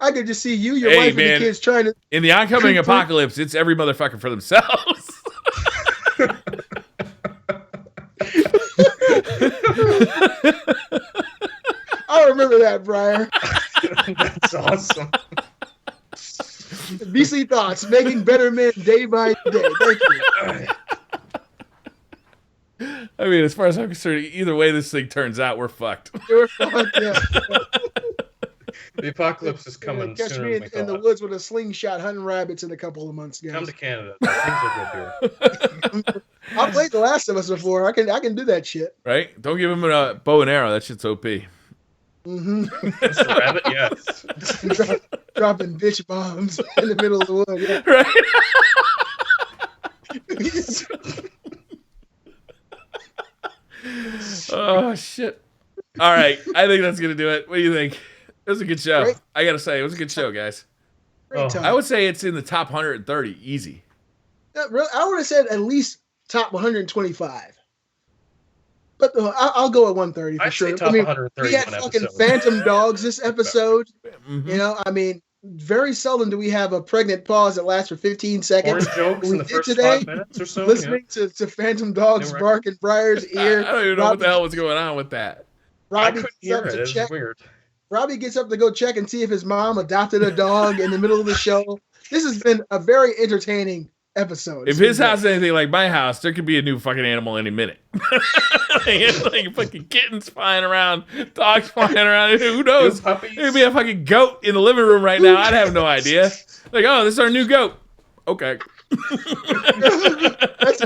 I could just see you, your wife, and the kids trying to. In the oncoming apocalypse, it's every motherfucker for themselves. I remember that, Briar. That's awesome. BC Thoughts, making better men day by day. Thank you. I mean, as far as I'm concerned, either way this thing turns out, we're fucked. We're fucked, yeah. The apocalypse is coming catch sooner me than we in the thought. woods with a slingshot hunting rabbits in a couple of months, guys. Come to Canada. Things are good here. I played The Last of Us before. I can do that shit. Right? Don't give him a bow and arrow. That shit's OP. Mm-hmm. Mr. Rabbit, yes. Dropping bitch bombs in the middle of the wood. Yeah. Right? Oh, shit. All right. I think that's going to do it. What do you think? It was a good show. I got to say, it was a good show, guys. I would say it's in the top 130. Easy. Yeah, I would have said at least top 125. But I'll go at 130 for sure. Top 130. We had fucking Phantom Dogs this episode. Mm-hmm. You know, I mean, very seldom do we have a pregnant pause that lasts for 15 seconds. Orange jokes in the first 5 minutes or so. Listening to Phantom Dogs bark in Briar's ear. I don't even know what the hell was going on with that. Robbie I couldn't hear it. It was weird. Robbie gets up to go check and see if his mom adopted a dog in the middle of the show. This has been a very entertaining episode. If his house is anything like my house, there could be a new fucking animal any minute. like fucking kittens flying around, dogs flying around. Who knows? There'd be a fucking goat in the living room right now. I'd have no idea. Like, oh, this is our new goat. Okay.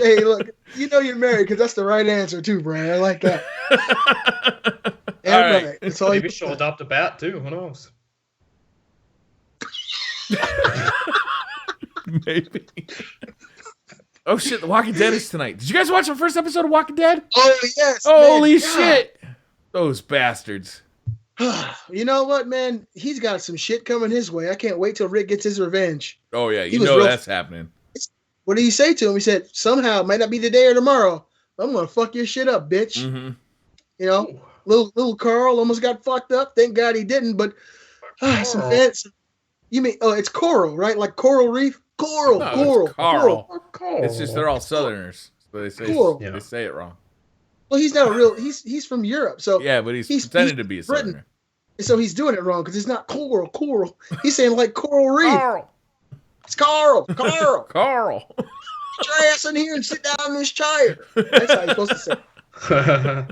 Hey, look, you know you're married because that's the right answer too, Brian. I like that. All right. That's all. Maybe she'll adopt a bat too. Who knows? Maybe. Oh shit! The Walking Dead is tonight. Did you guys watch the first episode of Walking Dead? Oh yes. Holy shit! Those bastards. You know what, man? He's got some shit coming his way. I can't wait till Rick gets his revenge. Oh yeah, you know that's happening. What did he say to him? He said, "Somehow, it might not be today or tomorrow. I'm gonna fuck your shit up, bitch." Mm-hmm. You know, little Carl almost got fucked up. Thank God he didn't. But some fans. You mean? Oh, it's Coral, right? Like Coral Reef. Coral. It's just they're all Southerners, so they say they say it wrong. Well, he's not a real. He's from Europe, so yeah, but he's pretending to be a Southerner. Britain. So he's doing it wrong because it's not Coral. He's saying like Coral Reef. Carl. It's Carl. Carl. Get your ass in here and sit down in this chair. That's how you're supposed to say.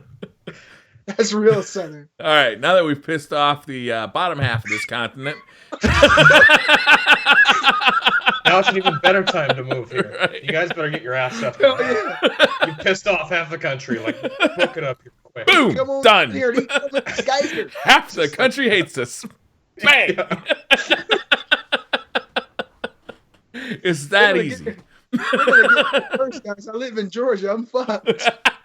That's real Southern. All right, now that we've pissed off the bottom half of this continent. Now it's an even better time to move here. Right. You guys better get your ass up. Yeah. You pissed off half the country. Like, book it up here quick. Boom! Done. Here, Half the country hates us. Bang! It's that easy. We're gonna get first, guys. I live in Georgia. I'm fucked.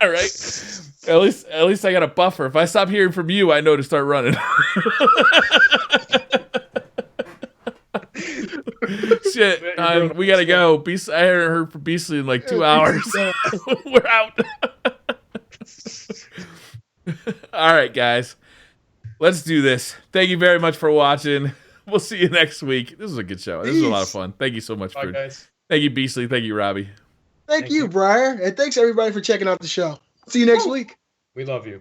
All right. At least I got a buffer. If I stop hearing from you, I know to start shit. We gotta go. I haven't heard from Beastly in like 2 hours. We're out. All right, guys. Let's do this. Thank you very much for watching. We'll see you next week. This was a good show. This was a lot of fun. Thank you so much. Bye, guys. Thank you, Beastly. Thank you, Robbie. Thank you, Briar. And thanks, everybody, for checking out the show. See you next week. We love you.